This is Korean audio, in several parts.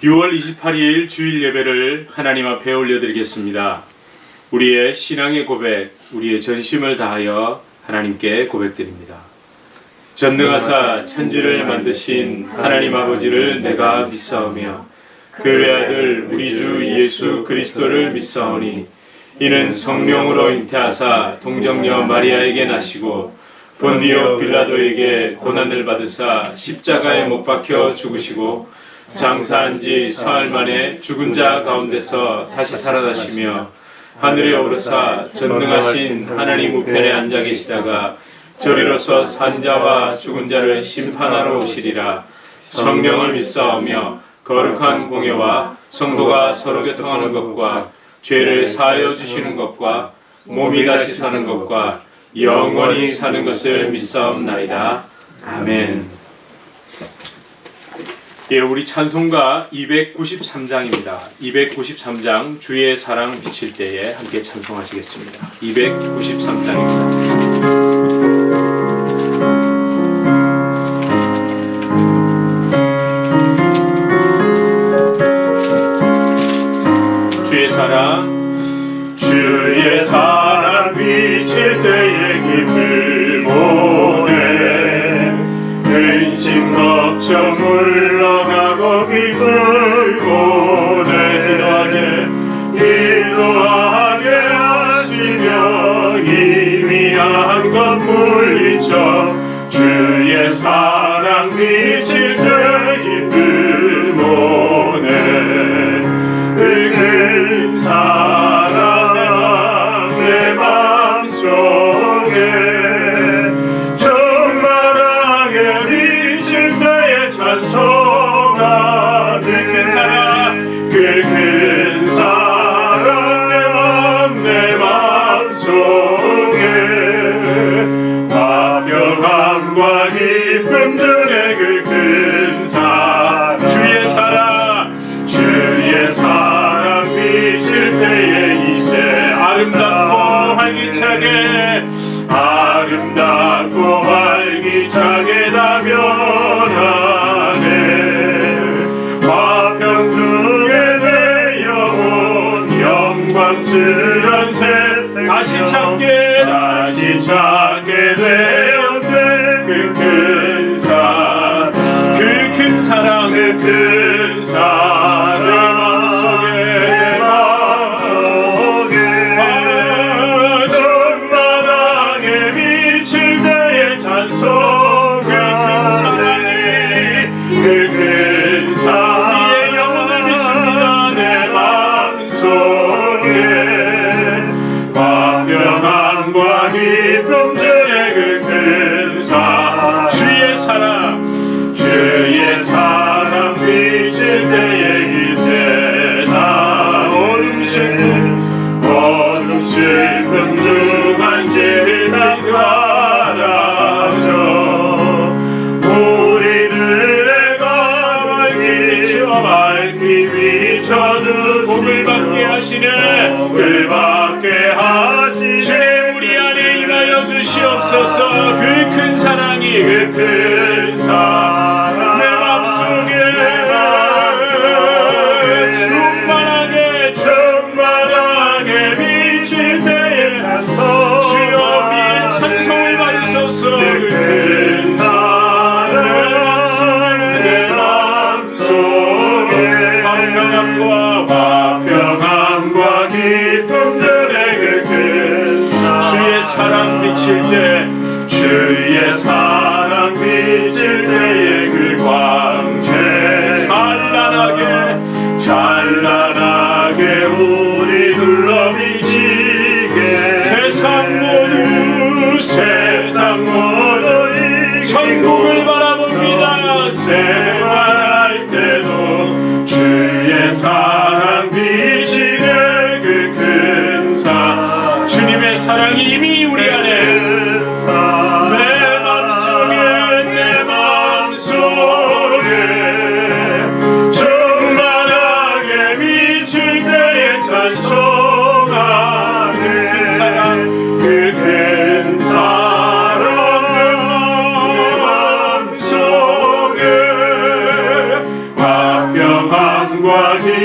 6월 28일 주일 예배를 하나님 앞에 올려드리겠습니다. 우리의 신앙의 고백, 우리의 전심을 다하여 하나님께 고백드립니다. 전능하사 천지를 만드신 하나님 아버지를 내가 믿사오며 그 외아들 우리 주 예수 그리스도를 믿사오니 이는 성령으로 잉태하사 동정녀 마리아에게 나시고 본디오 빌라도에게 고난을 받으사 십자가에 못 박혀 죽으시고 장사한 지 사흘 만에 죽은 자 가운데서 다시 살아나시며 하늘에 오르사 전능하신 하나님 우편에 앉아 계시다가 저리로서 산 자와 죽은 자를 심판하러 오시리라. 성령을 믿사오며 거룩한 공예와 성도가 서로 교통하는 것과 죄를 사하여 주시는 것과 몸이 다시 사는 것과 영원히 사는 것을 믿사옵나이다. 아멘. 예, 우리 찬송가 293장입니다. 293장 주의 사랑 비칠 때에 함께 찬송하시겠습니다. 293장입니다. 주의 사랑 비칠 때에 기쁨을 보내 근심 걱정 물러가고 기쁨을 보내 기도하게 하시며 희미한 것 물리쳐 주의 사랑 비칠 때 기쁨을 보내 큰 사랑 내 맘속에 충만하게 비칠 때에 찬송하네. 그 큰 사랑 내 맘속에 화평함과 기쁨 중에 그 큰 사랑 주의 사랑 비칠 때에 이제 아름답고 활기차게 나면하네. 화평 중에 내 영혼 영광스런 세상 다시 찾게 되었네. 그 큰 사랑 주의 사랑 비칠 때에 이 세상 어둠 슬픔 중 안지만 사라져 우리들의 밝히 비춰준 복을 받게 하시네. 주님 우리 안에 임하여 주시옵소서. 그 큰 사랑이 내 맘속에 충만하게 비칠 때에 주여 우리의 찬송을 받으소서. 그 큰 사랑 내 맘속에 화평함과 기쁨 전에 그 큰 주의 사랑 비칠 때 주의 사랑 비칠 때에 그 광채 찬란하게 우리 둘러 비치게 세상 모두 천국을 바라봅니다. 생활할 때도 주의 사랑 비치네. 그 큰 사랑 주님의 사랑이 이미 우리 안에 내 맘속에 충만하게 비칠 때에 찬송하네. 그 큰 사랑 내 맘속에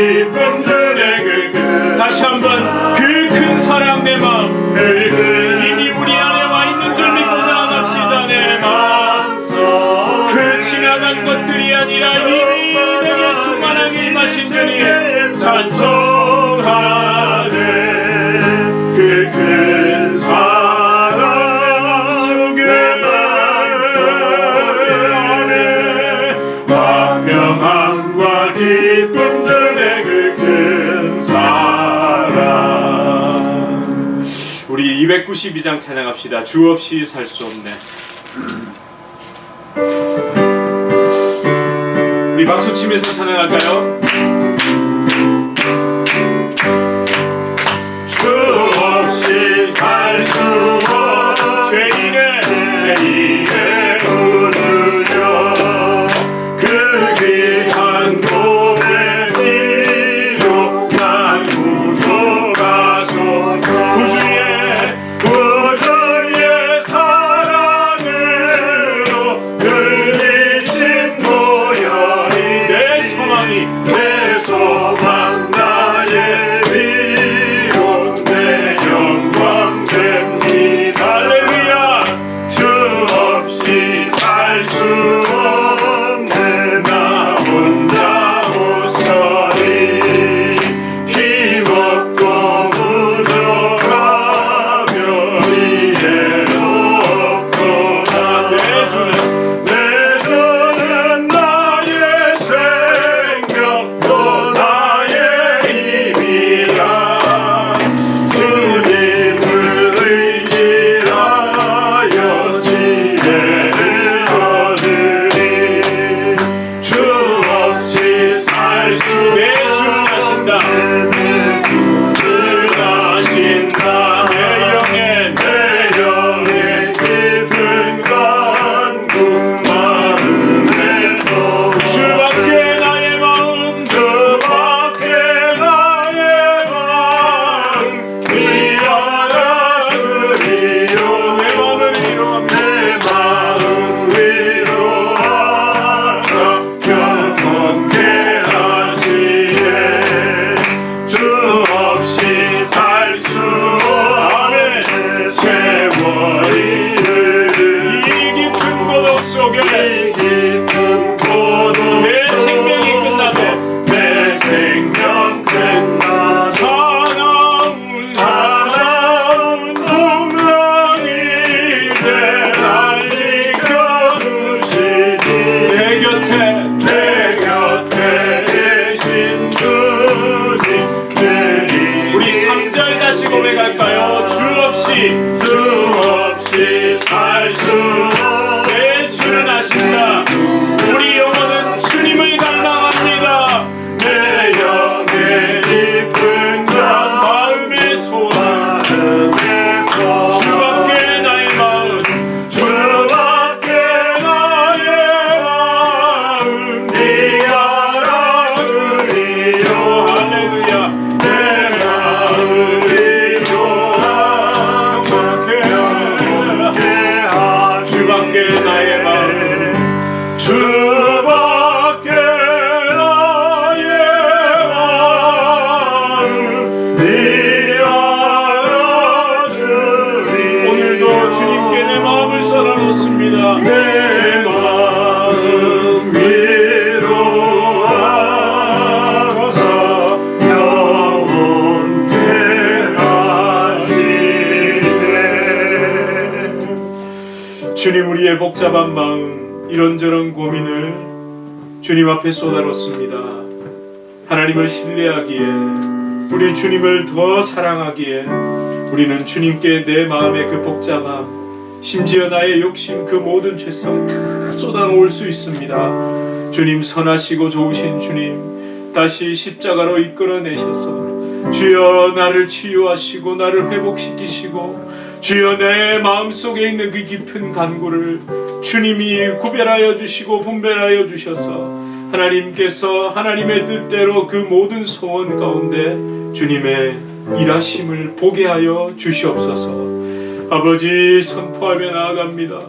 기쁨 주네 다시 한번 그 큰 사랑 내 마음 이미 우리 안에 와 있는 줄 믿고 나아갑시다. 내 마음 그 지나간 것들이 아니라 이미 내게 충만하게 임하신 주님 찬송하네. 그 큰 사랑 속에 화평함과 기쁨 주네 그 큰 사랑. 우리 292장 찬양합시다. 주 없이 살 수 없네. 우리 박수 치면서 찬양할까요? 주 없이 살 수 없네 죄인의 구주여 그 귀한 몸에 필요한 구속하소서. 구주의 사랑으로 흘리신 보혈이 내 소망이 내 소망 나의 위로 내 영광 됩니다. 할렐루야. 주 없이 살 수 없네 나 혼자 옷서리 힘없고 부족하며 지혜도 없도다. 내 주는 나의 생명 또 나의 힘이라. 주님을 의지하여 지혜를 얻으리. 주 없이 살 수 내 주를 아신다. 아신다. 내 영의 깊은 간구 마음에서 주밖에 나의 마음 주밖에 나의 마음 네 알아주리요. 내 마음을 위로합니다. 내 마음 위로하사 평온케 하시네. 주 없이 살 수 없네 세월이 흐르니 이 깊은 고독 속에 이 깊은 고독 내 생명이 끝나도 내 생명 끝나 사나운 동랑이 날 지켜주시니 내 곁에 내 곁에 계신 주님 늘 우리 3절 다시 고백할까요? 주 없이 살 수 내 주를 아신다. 우리 영혼은 주님을 갈망합니다. 내 영의 깊은 마음의 소원 주밖에 나의 마음 주밖에 나의 마음 네 알아주리요. 할렐루야. 내 마음을 위로하사 평온케 하시네. 주밖에 나의 마음 주밖에 나의 마음 네 알아주리. 오늘도 주님께 내 마음을 쏟아놓습니다. 내 마음 위로하사 영원케 하시네. 주님, 우리의 복잡한 마음 이런저런 고민을 주님 앞에 쏟아놓습니다. 하나님을 신뢰하기에 우리 주님을 더 사랑하기에 우리는 주님께 내 마음의 그 복잡함 심지어 나의 욕심 그 모든 죄성 다 쏟아놓을 수 있습니다. 주님 선하시고 좋으신 주님 다시 십자가로 이끌어내셔서 주여 나를 치유하시고 나를 회복시키시고 주여 내 마음속에 있는 그 깊은 간구를 주님이 구별하여 주시고 분별하여 주셔서 하나님께서 하나님의 뜻대로 그 모든 소원 가운데 주님의 일하심을 보게 하여 주시옵소서. 아버지 선포하며 나아갑니다.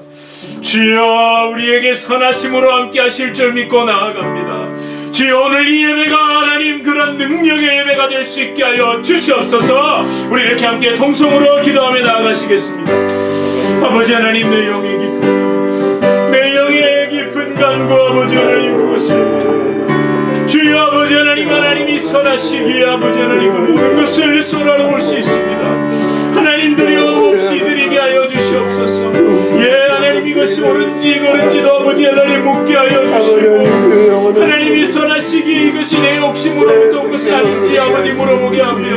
주여 우리에게 선하심으로 함께 하실 줄 믿고 나아갑니다. 주여 오늘 이 예배가 하나님 그런 능력의 예배가 될 수 있게 하여 주시옵소서. 우리 이렇게 함께 통성으로 기도하며 나아가시겠습니다. 아버지 하나님, 내 영의 깊은 간구 아버지 하나님 그것을 주여 아버지 하나님, 하나님이 선하시기에 아버지 하나님 그 모든 것을 쏟아놓을 수 있습니다. 하나님 두려움 없이 드리게 하여 주시옵소서. 예, 하나님 이것이 옳은지 그른지도 아버지 하나님 묻게 하여 주시고, 하나님이 선하시기에 이것이 내 욕심으로부터 온 것이 아닌지 아버지 물어보게 하며,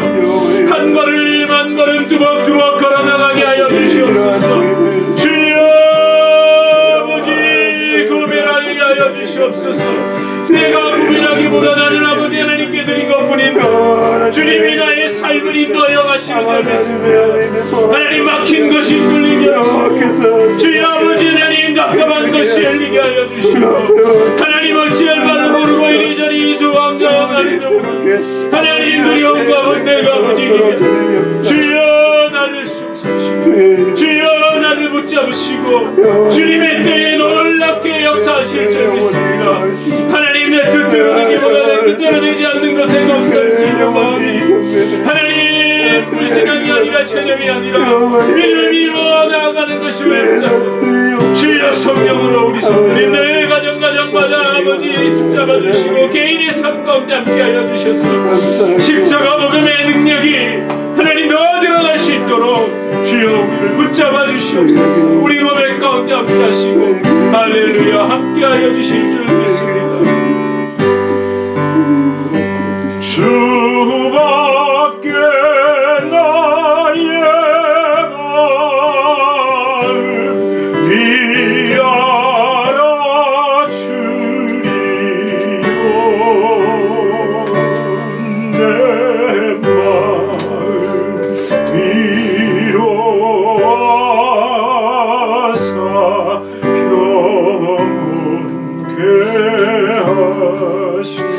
한 걸음 한 걸음 두벅두벅 걸어나가게 하여 주시옵소서. 주여 아버지 고백하게 하여 주시옵소서. 내가 고백하기보다 나는 아버지 하나님께 드린 것뿐인 주님이 나의 삶을 인도하여 가시는 줄 믿습니다. 하나님 막힌 것이 뚫리게 하시고, 주여 아버지 하나님 답답한 것이 열리게 하여 주시고, 하나님 어찌할 바를 모르고 이리저리 조왕조왕하는 점 하나님 두려움과 번뇌가 무지기게 주여 나를 sup으시고 주여 나를 붙잡으시고 주님의 때에 놀랍게 역사하실 줄 믿습니다. 하나님 내 뜻대로 되기보다 내 뜻대로 되지 않는 것에 감사할 수 있는 마음이 하나님 불신앙이 아니라 체념이 아니라 믿음으로 나아가는 것이 외롭자고 주여 성령으로 우리 성도님 내 가정마다 아버지 붙잡아주시고 개인의 삶 가운데 함께하여 주셔서 십자가 복음의 능력이 하나님 더 드러날 수 있도록 주여 우리를 붙잡아 주시옵소서. 우리 고백 가운데 함께하시고 할렐루야 함께하여 주실 줄 믿습니다. 주밖에 나의 마음 네 알아주리오. 내 마음 위로하사 평온케 하시네.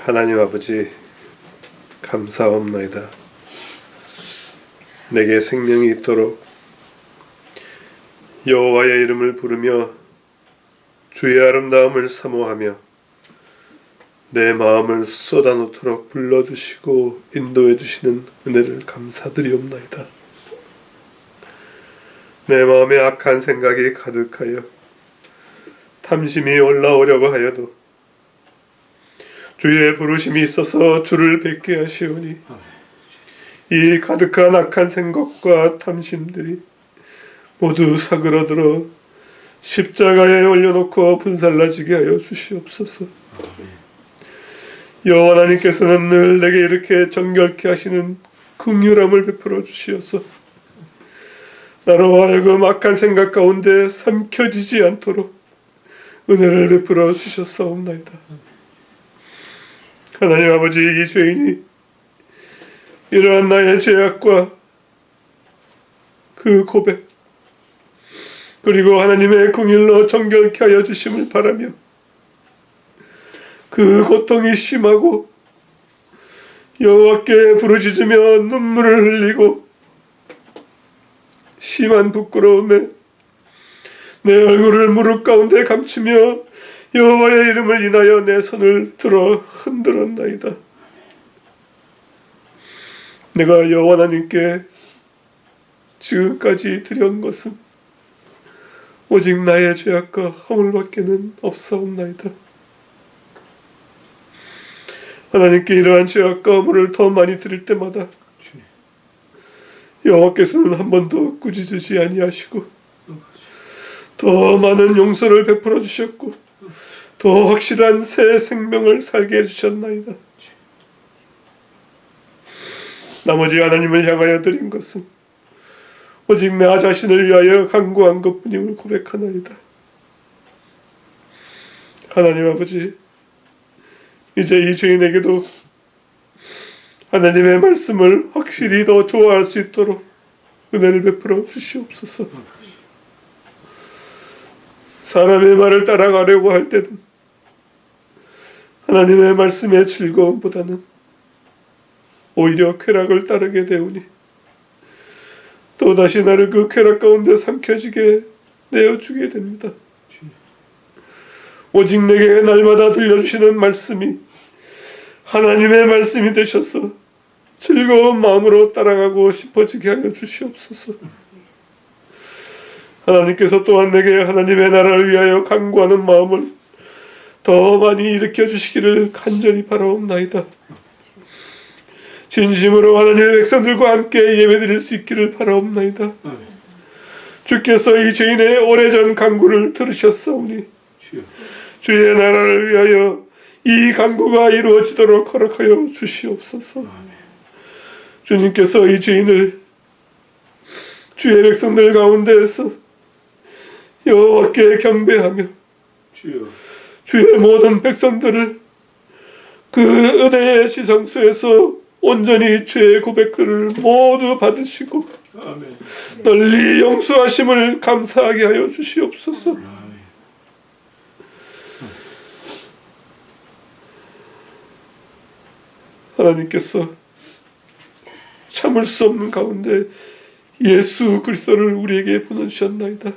하나님 아버지 감사옵나이다. 내게 생명이 있도록 여호와의 이름을 부르며 주의 아름다움을 사모하며 내 마음을 쏟아놓도록 불러주시고 인도해 주시는 은혜를 감사드리옵나이다. 내 마음에 악한 생각이 가득하여 탐심이 올라오려고 하여도 주의 부르심이 있어서 주를 뵙게 하시오니 이 가득한 악한 생각과 탐심들이 모두 사그러들어 십자가에 올려놓고 분살나지게 하여 주시옵소서. 여호와 하나님께서는 늘 내게 이렇게 정결케 하시는 긍휼함을 베풀어 주시어서 나로 하여금 악한 생각 가운데 삼켜지지 않도록 은혜를 베풀어 주셨사옵나이다. 하나님 아버지, 이 죄인이 이러한 나의 죄악과 그 고백 그리고 하나님의 긍휼로 정결케 하여 주심을 바라며 그 고통이 심하고 여호와께 부르짖으며 눈물을 흘리고 심한 부끄러움에 내 얼굴을 무릎 가운데 감추며 여호와의 이름을 인하여 내 손을 들어 흔들었나이다. 내가 여호와 하나님께 지금까지 드려온 것은 오직 나의 죄악과 허물밖에는 없사옵나이다. 하나님께 이러한 죄악과 허물을 더 많이 드릴 때마다 여호와께서는 한 번도 꾸짖으시 아니하시고 더 많은 용서를 베풀어 주셨고 더 확실한 새 생명을 살게 해주셨나이다. 나머지 하나님을 향하여 드린 것은 오직 나 자신을 위하여 간구한 것뿐임을 고백하나이다. 하나님 아버지, 이제 이 죄인에게도 하나님의 말씀을 확실히 더 좋아할 수 있도록 은혜를 베풀어 주시옵소서. 사람의 말을 따라가려고 할 때는 하나님의 말씀의 즐거움보다는 오히려 쾌락을 따르게 되오니 또다시 나를 그 쾌락 가운데 삼켜지게 내어주게 됩니다. 오직 내게 날마다 들려주시는 말씀이 하나님의 말씀이 되셔서 즐거운 마음으로 따라가고 싶어지게 하여 주시옵소서. 하나님께서 또한 내게 하나님의 나라를 위하여 간구하는 마음을 더 많이 일으켜 주시기를 간절히 바라옵나이다. 진심으로 하나님의 백성들과 함께 예배드릴 수 있기를 바라옵나이다. 주께서 이 죄인의 오래전 간구를 들으셨사오니 주의 나라를 위하여 이 간구가 이루어지도록 허락하여 주시옵소서. 주님께서 이 죄인을 주의 백성들 가운데에서 여호와께 경배하며 주의 모든 백성들을 그 은혜의 지성소에서 온전히 주의 고백들을 모두 받으시고 널리 용서하심을 감사하게 하여 주시옵소서. 하나님께서 참을 수 없는 가운데 예수 그리스도를 우리에게 보내주셨나이다.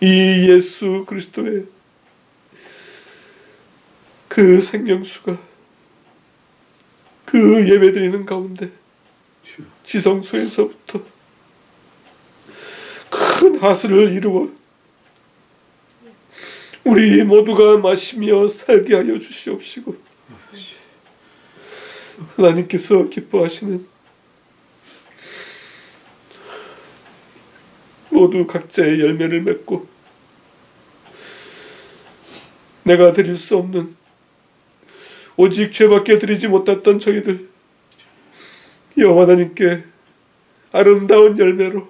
이 예수 그리스도의 그 생명수가 그 예배드리는 가운데 지성소에서부터 큰 하수를 이루어 우리 모두가 마시며 살게 하여 주시옵시고 하나님께서 기뻐하시는 모두 각자의 열매를 맺고 내가 드릴 수 없는 오직 죄밖에 드리지 못했던 저희들 여호와 하나님께 아름다운 열매로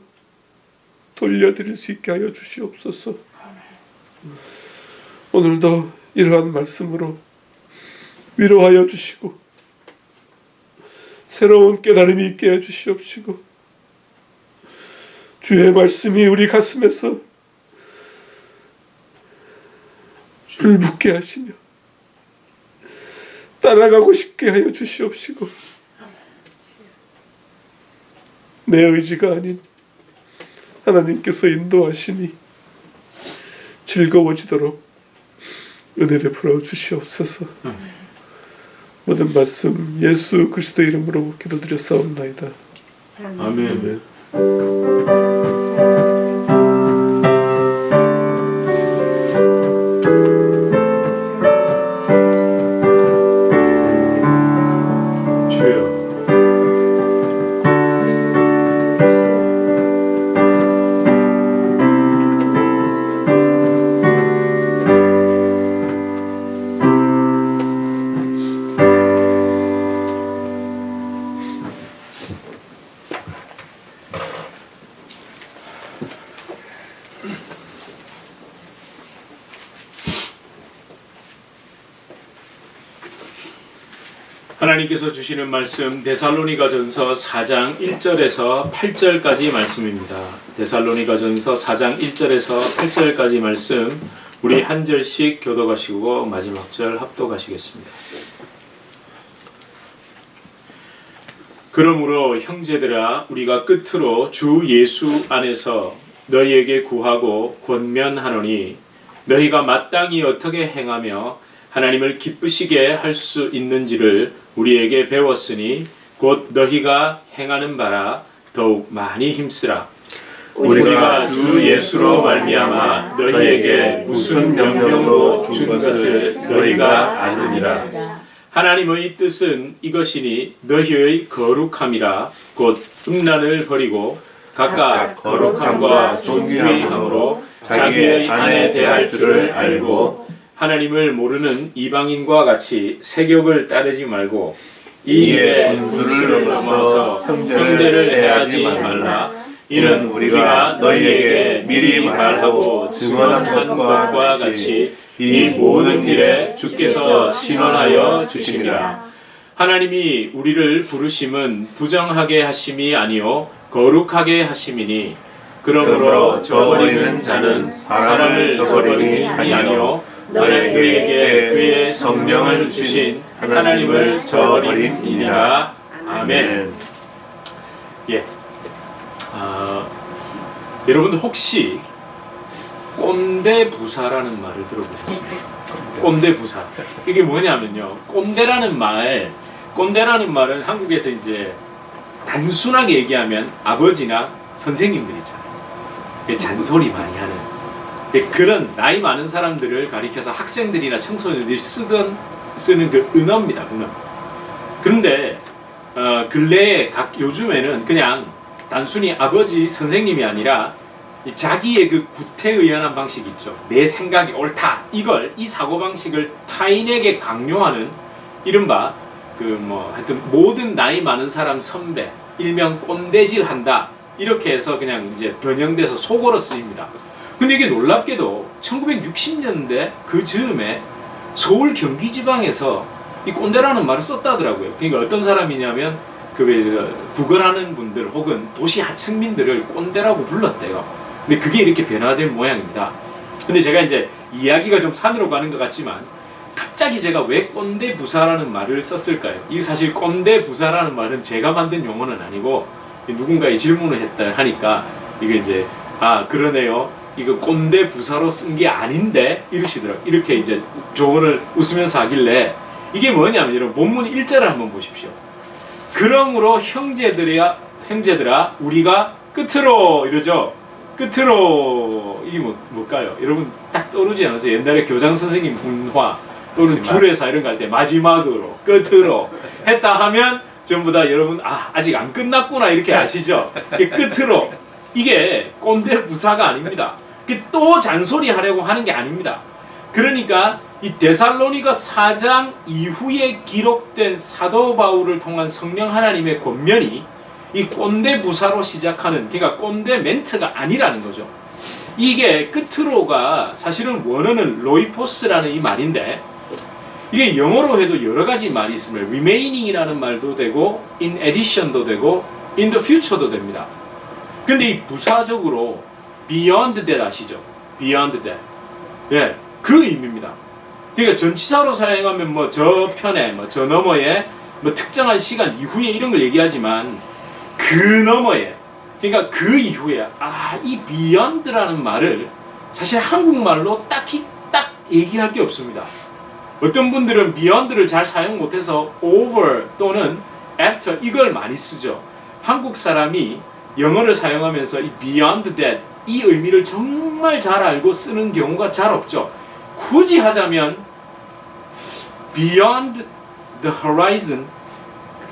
돌려드릴 수 있게 하여 주시옵소서. 오늘도 이러한 말씀으로 위로하여 주시고 새로운 깨달음이 있게 해 주시옵시고 주의 말씀이 우리 가슴에서 불붙게 하시며 따라가고 싶게 하여 주시옵시고 내 의지가 아닌 하나님께서 인도하심이 즐거워지도록 은혜 베풀어 주시옵소서. 모든 말씀 예수 그리스도 이름으로 기도드렸사옵나이다. 아멘. 하나님께서 주시는 말씀 데살로니가전서 4장 1절에서 8절까지 말씀입니다. 데살로니가전서 4장 1절에서 8절까지 말씀 우리 한 절씩 교독하시고 마지막 절 합독하시겠습니다. 그러므로 형제들아 우리가 끝으로 주 예수 안에서 너희에게 구하고 권면하노니 너희가 마땅히 어떻게 행하며 하나님을 기쁘시게 할 수 있는지를 우리에게 배웠으니 곧 너희가 행하는 바라 더욱 많이 힘쓰라. 우리가 주 예수로 말미암아 너희에게 무슨 명령으로 준 것을 너희가 아느니라. 하나님의 뜻은 이것이니 너희의 거룩함이라. 곧 음란을 버리고 각각 거룩함과 존귀함으로 자기의 아내 대할 줄을 알고 하나님을 모르는 이방인과 같이 세욕을 따르지 말고 이 입에 분수를 넘어서 형제를 해하지 말라. 이는 우리가 너희에게 미리 말하고 증언한 것과 같이 이 모든 일에 주께서 신원하여 주시니라. 하나님이 우리를 부르심은 부정하게 하심이 아니요 거룩하게 하심이니 그러므로 저버리는 자는 사람을 저버리니 아니요 너희에게 그의 성령을 주신 하나님을 저버림이니라. 아멘. 예. 여러분들 혹시 꼰대 부사라는 말을 들어보셨습니까? 꼰대 부사. 이게 뭐냐면요. 꼰대라는 말은 한국에서 이제 단순하게 얘기하면 아버지나 선생님들이잖아요. 잔소리 많이 하는 그런 나이 많은 사람들을 가리켜서 학생들이나 청소년들이 쓰는 그 은어입니다. 은어. 그런데 근래에 요즘에는 그냥 단순히 아버지 선생님이 아니라 자기의 그 구태의연한 방식 있죠. 내 생각이 옳다. 이 사고방식을 타인에게 강요하는 이른바 하여튼 모든 나이 많은 사람 선배, 일명 꼰대질 한다. 이렇게 해서 그냥 이제 변형돼서 속어로 쓰입니다. 근데 이게 놀랍게도 1960년대 그 즈음에 서울 경기 지방에서 이 꼰대라는 말을 썼다더라고요. 그러니까 어떤 사람이냐면 구걸하는 분들 혹은 도시 하층민들을 꼰대라고 불렀대요. 근데 그게 이렇게 변화된 모양입니다. 근데 제가 이제 이야기가 좀 산으로 가는 것 같지만 갑자기 제가 왜 꼰대 부사라는 말을 썼을까요? 이 사실 꼰대 부사라는 말은 제가 만든 용어는 아니고 누군가의 질문을 했다 하니까 이게 이제 그러네요. 이거 꼰대 부사로 쓴 게 아닌데 이러시더라고요. 이렇게 이제 조언을 웃으면서 하길래 이게 뭐냐면 여러분 본문 1절을 한번 보십시오. 그러므로 형제들아 우리가 끝으로 이러죠. 끝으로 이게 뭘까요? 여러분 딱 떠오르지 않으세요? 옛날에 교장 선생님 문화 또는 주례사 이런 거 할 때 마지막으로 끝으로 했다 하면 전부 다 여러분 아직 안 끝났구나 이렇게 아시죠? 끝으로 이게 꼰대 부사가 아닙니다. 또 잔소리 하려고 하는 게 아닙니다. 그러니까 이 데살로니가 4장 이후에 기록된 사도 바울을 통한 성령 하나님의 권면이 이 꼰대 부사로 시작하는 그러니까 꼰대 멘트가 아니라는 거죠. 이게 끝으로가 사실은 원어는 로이포스라는 이 말인데 이게 영어로 해도 여러 가지 말이 있습니다. remaining이라는 말도 되고 in addition도 되고 in the future도 됩니다. 근데 이 부사적으로 beyond that 아시죠? beyond that. 예, 그 의미입니다. 그러니까 전치사로 사용하면 저편에 저 너머에 특정한 시간 이후에 이런 걸 얘기하지만 그 너머에 그러니까 그 이후에 이 beyond라는 말을 사실 한국말로 딱 얘기할 게 없습니다. 어떤 분들은 beyond를 잘 사용 못해서 over 또는 after 이걸 많이 쓰죠. 한국 사람이 영어를 사용하면서 이 beyond that 이 의미를 정말 잘 알고 쓰는 경우가 잘 없죠. 굳이 하자면 beyond the horizon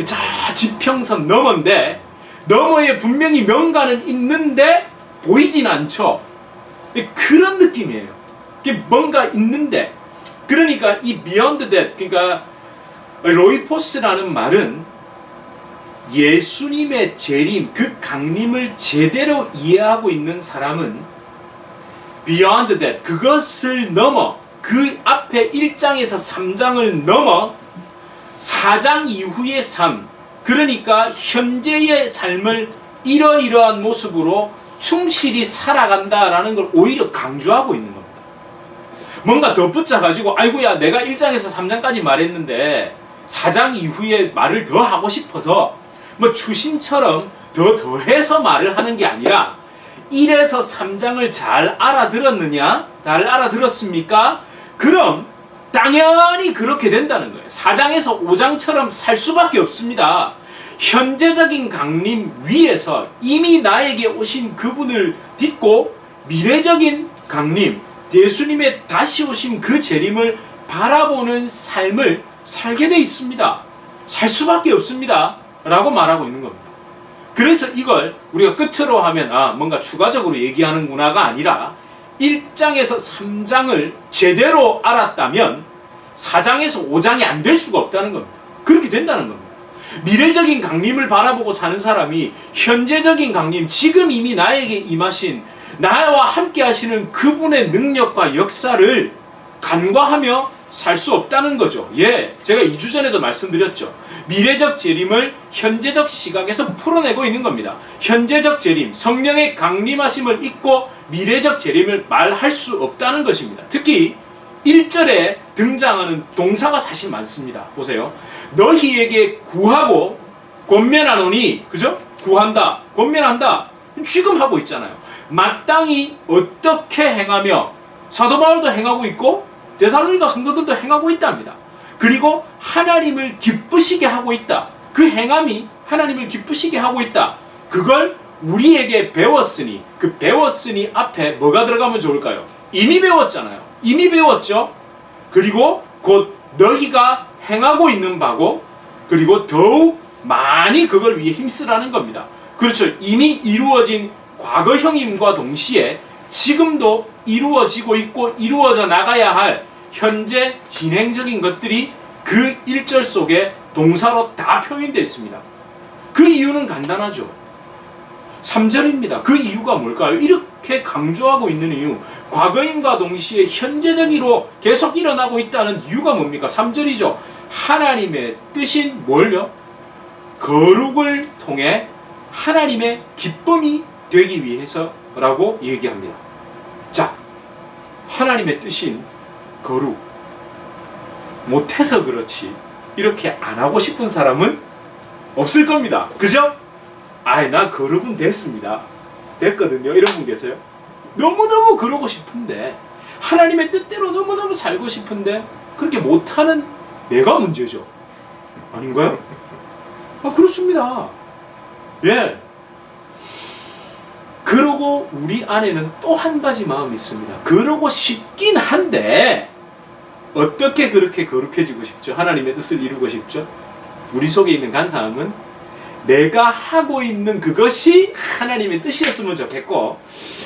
저 지평선 너머인데 너머에 분명히 명가는 있는데 보이진 않죠. 그런 느낌이에요. 뭔가 있는데 그러니까 이 beyond that 그러니까 로이포스라는 말은 예수님의 재림 그 강림을 제대로 이해하고 있는 사람은 beyond that 그것을 넘어 그 앞에 1장에서 3장을 넘어 4장 이후의 삶 그러니까 현재의 삶을 이러이러한 모습으로 충실히 살아간다라는 걸 오히려 강조하고 있는 겁니다. 뭔가 덧붙여가지고 아이고야 내가 1장에서 3장까지 말했는데 4장 이후에 말을 더 하고 싶어서 추신처럼 더해서 말을 하는 게 아니라 1에서 3장을 잘 알아들었느냐? 잘 알아들었습니까? 그럼 당연히 그렇게 된다는 거예요. 4장에서 5장처럼 살 수밖에 없습니다. 현재적인 강림 위에서 이미 나에게 오신 그분을 딛고 미래적인 강림, 예수님의 다시 오신 그 재림을 바라보는 삶을 살게 돼 있습니다. 살 수밖에 없습니다. 라고 말하고 있는 겁니다. 그래서 이걸 우리가 끝으로 하면 뭔가 추가적으로 얘기하는구나가 아니라 1장에서 3장을 제대로 알았다면 4장에서 5장이 안 될 수가 없다는 겁니다. 그렇게 된다는 겁니다. 미래적인 강림을 바라보고 사는 사람이 현재적인 강림, 지금 이미 나에게 임하신 나와 함께 하시는 그분의 능력과 역사를 간과하며 살 수 없다는 거죠. 제가 2주 전에도 말씀드렸죠. 미래적 재림을 현재적 시각에서 풀어내고 있는 겁니다. 현재적 재림, 성령의 강림하심을 잊고 미래적 재림을 말할 수 없다는 것입니다. 특히 1절에 등장하는 동사가 사실 많습니다. 보세요. 너희에게 구하고 권면하노니, 그죠? 구한다, 권면한다. 지금 하고 있잖아요. 마땅히 어떻게 행하며, 사도 바울도 행하고 있고 데살로니가 성도들도 행하고 있답니다. 그리고 하나님을 기쁘시게 하고 있다. 그 행함이 하나님을 기쁘시게 하고 있다. 그걸 우리에게 배웠으니, 그 배웠으니 앞에 뭐가 들어가면 좋을까요? 이미 배웠잖아요. 이미 배웠죠. 그리고 곧 너희가 행하고 있는 바고, 그리고 더욱 많이 그걸 위해 힘쓰라는 겁니다. 그렇죠. 이미 이루어진 과거형임과 동시에 지금도 이루어지고 있고 이루어져 나가야 할 현재 진행적인 것들이 그 1절 속에 동사로 다 표현되어 있습니다. 그 이유는 간단하죠. 3절입니다. 그 이유가 뭘까요? 이렇게 강조하고 있는 이유, 과거임과 동시에 현재적으로 계속 일어나고 있다는 이유가 뭡니까? 3절이죠. 하나님의 뜻인 뭘요? 거룩을 통해 하나님의 기쁨이 되기 위해서라고 얘기합니다. 자, 하나님의 뜻인 거룩, 못해서 그렇지 이렇게 안 하고 싶은 사람은 없을 겁니다. 그죠? 아이, 나 거룩은 됐습니다. 됐거든요. 이런 분 계세요? 너무너무 그러고 싶은데, 하나님의 뜻대로 너무너무 살고 싶은데 그렇게 못하는 내가 문제죠. 아닌가요? 아, 그렇습니다. 예. 그러고 우리 안에는 또 한 가지 마음이 있습니다. 그러고 싶긴 한데 어떻게 그렇게 거룩해지고 싶죠? 하나님의 뜻을 이루고 싶죠? 우리 속에 있는 간사함은 내가 하고 있는 그것이 하나님의 뜻이었으면 좋겠고,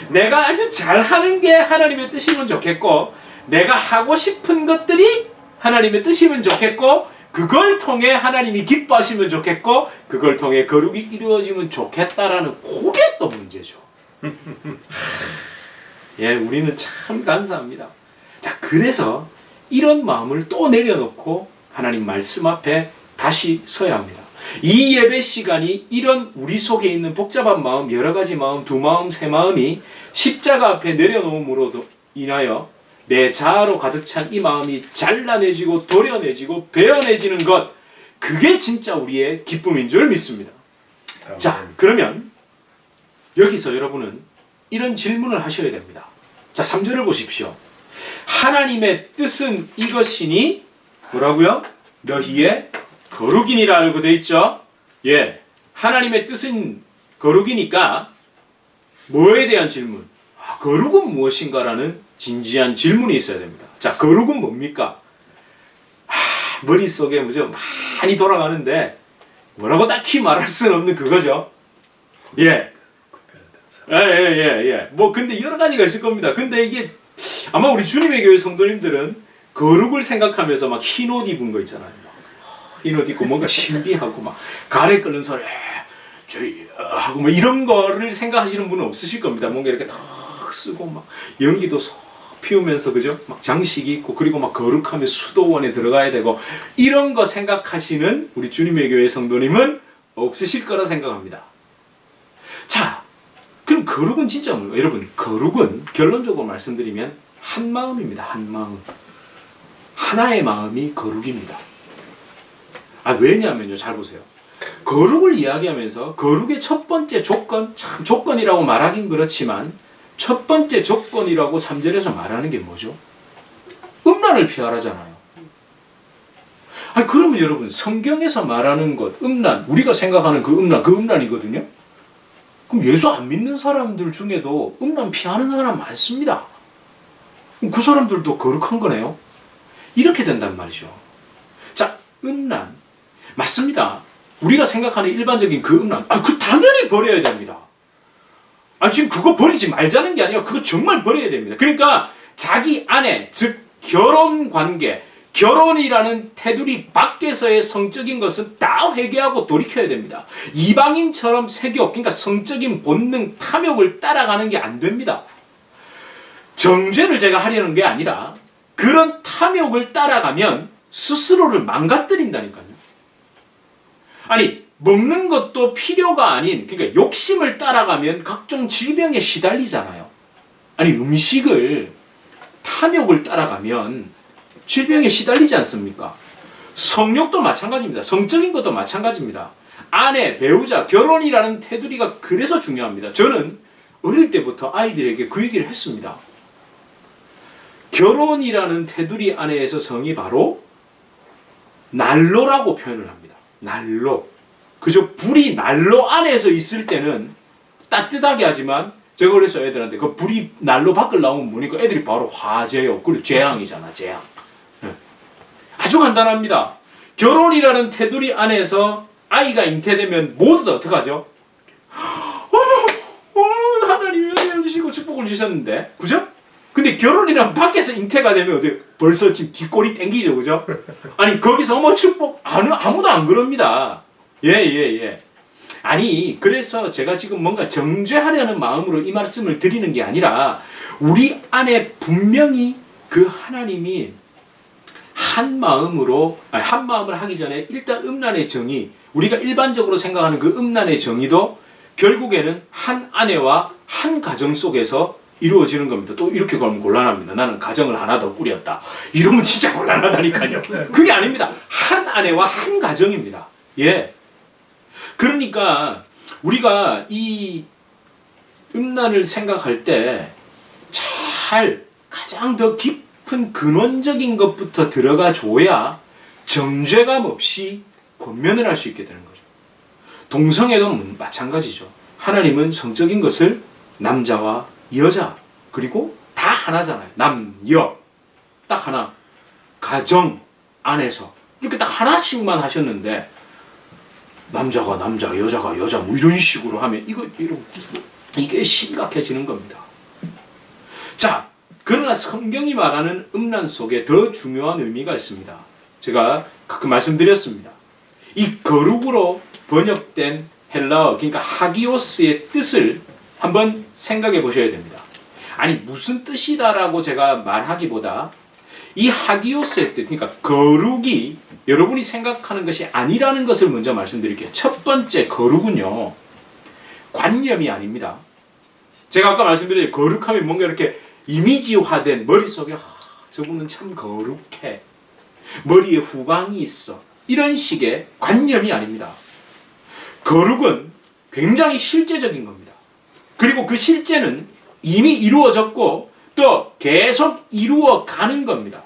내가 아주 잘하는 게 하나님의 뜻이면 좋겠고, 내가 하고 싶은 것들이 하나님의 뜻이면 좋겠고, 그걸 통해 하나님이 기뻐하시면 좋겠고, 그걸 통해 거룩이 이루어지면 좋겠다라는 그게 또 문제죠. 예, 우리는 참 간사합니다. 자, 그래서 이런 마음을 또 내려놓고 하나님 말씀 앞에 다시 서야 합니다. 이 예배 시간이 이런 우리 속에 있는 복잡한 마음, 여러 가지 마음, 두 마음, 세 마음이 십자가 앞에 내려놓음으로 인하여 내 자아로 가득 찬 이 마음이 잘라내지고 도려내지고 베어내지는 것, 그게 진짜 우리의 기쁨인 줄 믿습니다. 자, 그러면 여기서 여러분은 이런 질문을 하셔야 됩니다. 자, 3절을 보십시오. 하나님의 뜻은 이것이니 뭐라고요? 너희의 거룩이니라 알고 되어 있죠? 예, 하나님의 뜻은 거룩이니까 뭐에 대한 질문? 아, 거룩은 무엇인가라는 진지한 질문이 있어야 됩니다. 자, 거룩은 뭡니까? 머릿속에 뭐죠? 많이 돌아가는데 뭐라고 딱히 말할 수는 없는 그거죠. 예. 뭐 근데 여러 가지가 있을 겁니다. 근데 이게 아마 우리 주님의 교회 성도님들은 거룩을 생각하면서 막 흰 옷 입은 거 있잖아요. 흰 옷 입고 뭔가 신비하고 막 가래 끓는 소리 하고 뭐 이런 거를 생각하시는 분은 없으실 겁니다. 뭔가 이렇게 턱 쓰고 막 연기도 쏙 피우면서, 그죠? 막 장식이 있고, 그리고 막 거룩하면 수도원에 들어가야 되고, 이런 거 생각하시는 우리 주님의 교회 성도님은 없으실 거라 생각합니다. 자, 그럼 거룩은 진짜 뭐예요? 여러분, 거룩은 결론적으로 말씀드리면 한 마음입니다. 한 마음. 하나의 마음이 거룩입니다. 아, 왜냐면요, 잘 보세요. 거룩을 이야기하면서 거룩의 첫 번째 조건, 참 조건이라고 말하긴 그렇지만 첫 번째 조건이라고 3절에서 말하는 게 뭐죠? 음란을 피하라잖아요. 아니, 그러면 여러분, 성경에서 말하는 것, 음란, 우리가 생각하는 그 음란이거든요? 그럼 예수 안 믿는 사람들 중에도 음란 피하는 사람 많습니다. 그럼 그 사람들도 거룩한 거네요? 이렇게 된단 말이죠. 자, 음란. 맞습니다. 우리가 생각하는 일반적인 그 음란, 그 당연히 버려야 됩니다. 지금 그거 버리지 말자는 게 아니라 그거 정말 버려야 됩니다. 그러니까 자기 아내, 즉 결혼관계, 결혼이라는 테두리 밖에서의 성적인 것은 다 회개하고 돌이켜야 됩니다. 이방인처럼 색욕, 그러니까 성적인 본능, 탐욕을 따라가는 게 안 됩니다. 정죄를 제가 하려는 게 아니라 그런 탐욕을 따라가면 스스로를 망가뜨린다니까요. 아니, 먹는 것도 필요가 아닌, 그러니까 욕심을 따라가면 각종 질병에 시달리잖아요. 아니, 음식을 탐욕을 따라가면 질병에 시달리지 않습니까? 성욕도 마찬가지입니다. 성적인 것도 마찬가지입니다. 아내, 배우자, 결혼이라는 테두리가 그래서 중요합니다. 저는 어릴 때부터 아이들에게 그 얘기를 했습니다. 결혼이라는 테두리 안에서 성이 바로 난로라고 표현을 합니다. 난로. 그저 불이 난로 안에서 있을 때는 따뜻하게 하지만 제가 그래서 애들한테 그 불이 난로 밖을 나오면 뭐니까 애들이 바로 화재요. 그리고 재앙이잖아, 재앙. 아주 간단합니다. 결혼이라는 테두리 안에서 아이가 잉태되면 모두 다 어떡하죠? 하나님이 은혜 주시고 축복을 주셨는데, 그죠? 근데 결혼이란 밖에서 잉태가 되면 어디 벌써 지금 뒷골이 땡기죠, 그죠? 아니 거기서 어머 축복 아무도 안 그럽니다. 예. 아니 그래서 제가 지금 뭔가 정죄하려는 마음으로 이 말씀을 드리는 게 아니라 우리 안에 분명히 그 하나님이 한 마음을 하기 전에 일단 음란의 정의, 우리가 일반적으로 생각하는 그 음란의 정의도 결국에는 한 아내와 한 가정 속에서 이루어지는 겁니다. 또 이렇게 가면 곤란합니다. 나는 가정을 하나 더 꾸렸다. 이러면 진짜 곤란하다니까요. 그게 아닙니다. 한 아내와 한 가정입니다. 예. 그러니까 우리가 이 음란을 생각할 때 잘 가장 더 깊은 근원적인 것부터 들어가 줘야 정죄감 없이 권면을 할 수 있게 되는 거죠. 동성애도 마찬가지죠. 하나님은 성적인 것을 남자와 여자 그리고 다 하나잖아요. 남, 여 딱 하나. 가정 안에서 이렇게 딱 하나씩만 하셨는데 남자가 남자, 여자가 여자 뭐 이런 식으로 하면 이게 심각해지는 겁니다. 자, 그러나 성경이 말하는 음란 속에 더 중요한 의미가 있습니다. 제가 가끔 말씀드렸습니다. 이 거룩으로 번역된 헬라어, 그러니까 하기오스의 뜻을 한번 생각해 보셔야 됩니다. 아니 무슨 뜻이다라고 제가 말하기보다 이 하기오스의 뜻, 그러니까 거룩이 여러분이 생각하는 것이 아니라는 것을 먼저 말씀드릴게요. 첫 번째 거룩은요, 관념이 아닙니다. 제가 아까 말씀드린 거룩하면 뭔가 이렇게 이미지화된 머릿속에 저분은 참 거룩해, 머리에 후광이 있어, 이런 식의 관념이 아닙니다. 거룩은 굉장히 실제적인 겁니다. 그리고 그 실제는 이미 이루어졌고 또 계속 이루어가는 겁니다.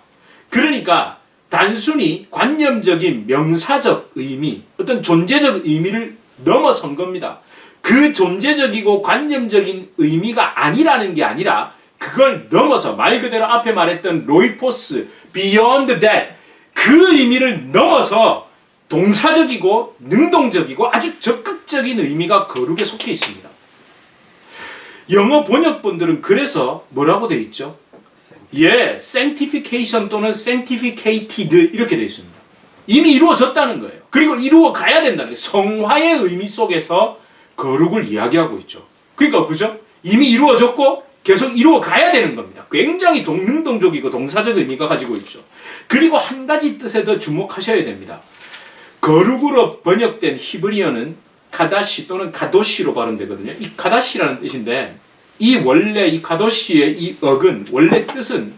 그러니까 단순히 관념적인 명사적 의미, 어떤 존재적 의미를 넘어선 겁니다. 그 존재적이고 관념적인 의미가 아니라는 게 아니라 그걸 넘어서 말 그대로 앞에 말했던 로이포스, beyond that, 그 의미를 넘어서 동사적이고 능동적이고 아주 적극적인 의미가 거룩에 속해 있습니다. 영어 번역본들은 그래서 뭐라고 되어 있죠? 예, sanctification 또는 sanctificated 이렇게 되어 있습니다. 이미 이루어졌다는 거예요. 그리고 이루어 가야 된다는 거예요. 성화의 의미 속에서 거룩을 이야기하고 있죠. 그러니까 그죠? 이미 이루어졌고 계속 이루어 가야 되는 겁니다. 굉장히 능동적이고 동사적 의미가 가지고 있죠. 그리고 한 가지 뜻에 더 주목하셔야 됩니다. 거룩으로 번역된 히브리어는 카다시 또는 카도시로 발음되거든요. 이 카다시라는 뜻인데 이 원래 이 카도시의 이 어근 원래 뜻은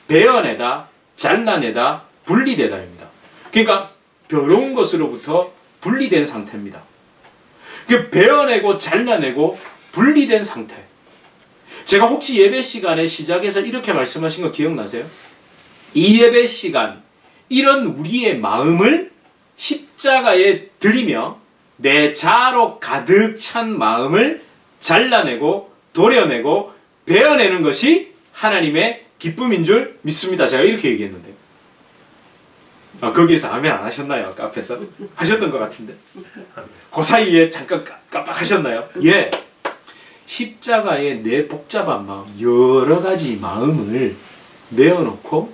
베어내다, 잘라내다, 분리되다입니다. 그러니까 더러운 것으로부터 분리된 상태입니다. 베어내고 잘라내고 분리된 상태. 제가 혹시 예배 시간에 시작해서 이렇게 말씀하신 거 기억나세요? 이 예배 시간 이런 우리의 마음을 십자가에 드리며 내 자아로 가득 찬 마음을 잘라내고 도려내고 베어내는 것이 하나님의 기쁨인 줄 믿습니다. 제가 이렇게 얘기했는데 거기에서 아멘 안 하셨나요? 아까 앞에서? 하셨던 것 같은데 그 사이에 잠깐 깜빡하셨나요? 예, 십자가에 내 복잡한 마음, 여러 가지 마음을 내어놓고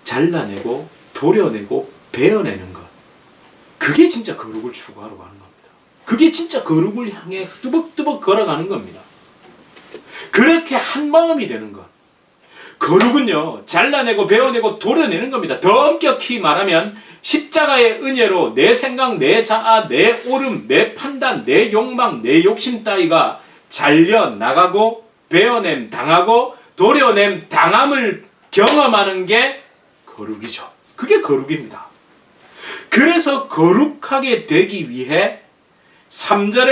잘라내고 도려내고 베어내는 것, 그게 진짜 거룩을 추구하러 가는 겁니다. 그게 진짜 거룩을 향해 뚜벅뚜벅 걸어가는 겁니다. 그렇게 한 마음이 되는 것. 거룩은요, 잘라내고 베어내고 도려내는 겁니다. 더 엄격히 말하면 십자가의 은혜로 내 생각, 내 자아, 내 옳음, 내 판단, 내 욕망, 내 욕심 따위가 잘려나가고 베어냄 당하고 도려냄 당함을 경험하는 게 거룩이죠. 그게 거룩입니다. 그래서 거룩하게 되기 위해 3절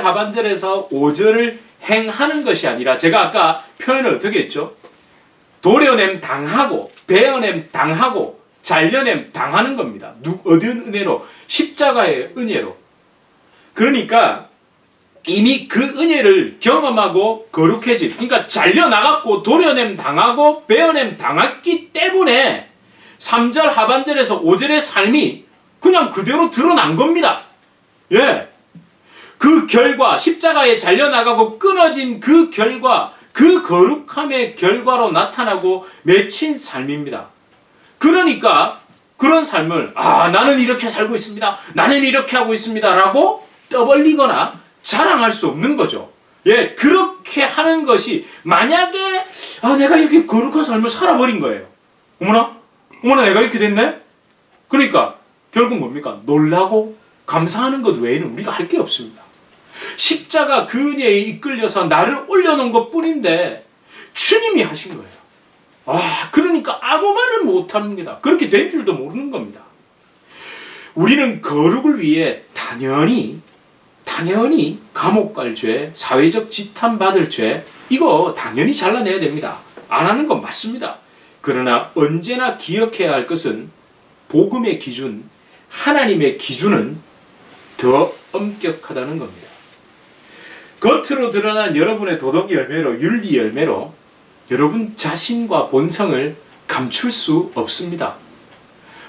하반절에서 5절을 행하는 것이 아니라, 제가 아까 표현을 어떻게 했죠? 도려냄 당하고, 베어냄 당하고, 잘려냄 당하는 겁니다. 어떤 은혜로? 십자가의 은혜로. 그러니까 이미 그 은혜를 경험하고 거룩해질, 그러니까 잘려나갔고 도려냄 당하고 베어냄 당했기 때문에 3절 하반절에서 5절의 삶이 그냥 그대로 드러난 겁니다. 예. 그 결과, 십자가에 잘려나가고 끊어진 그 결과, 그 거룩함의 결과로 나타나고 맺힌 삶입니다. 그러니까 그런 삶을 나는 이렇게 살고 있습니다, 나는 이렇게 하고 있습니다 라고 떠벌리거나 자랑할 수 없는 거죠. 예, 그렇게 하는 것이, 만약에 내가 이렇게 거룩한 삶을 살아버린 거예요. 어머나 내가 이렇게 됐네? 그러니까 결국 뭡니까? 놀라고 감사하는 것 외에는 우리가 할 게 없습니다. 십자가 그 은혜에 이끌려서 나를 올려놓은 것 뿐인데 주님이 하신 거예요. 그러니까 아무 말을 못합니다. 그렇게 된 줄도 모르는 겁니다. 우리는 거룩을 위해 당연히 감옥 갈 죄, 사회적 지탄 받을 죄, 이거 당연히 잘라내야 됩니다. 안 하는 건 맞습니다. 그러나 언제나 기억해야 할 것은 복음의 기준, 하나님의 기준은 더 엄격하다는 겁니다. 겉으로 드러난 여러분의 도덕 열매로, 윤리 열매로 여러분 자신과 본성을 감출 수 없습니다.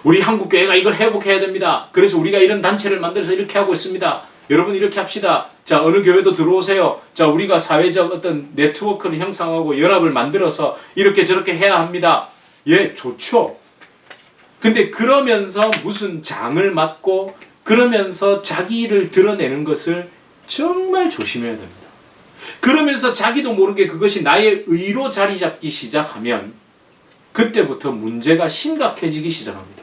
우리 한국교회가 이걸 회복해야 됩니다. 그래서 우리가 이런 단체를 만들어서 이렇게 하고 있습니다. 여러분 이렇게 합시다. 자, 어느 교회도 들어오세요. 자, 우리가 사회적 어떤 네트워크를 형성하고 연합을 만들어서 이렇게 저렇게 해야 합니다. 예, 좋죠. 근데 그러면서 무슨 장을 맡고 그러면서 자기를 드러내는 것을 정말 조심해야 됩니다. 그러면서 자기도 모르게 그것이 나의 의로 자리 잡기 시작하면 그때부터 문제가 심각해지기 시작합니다.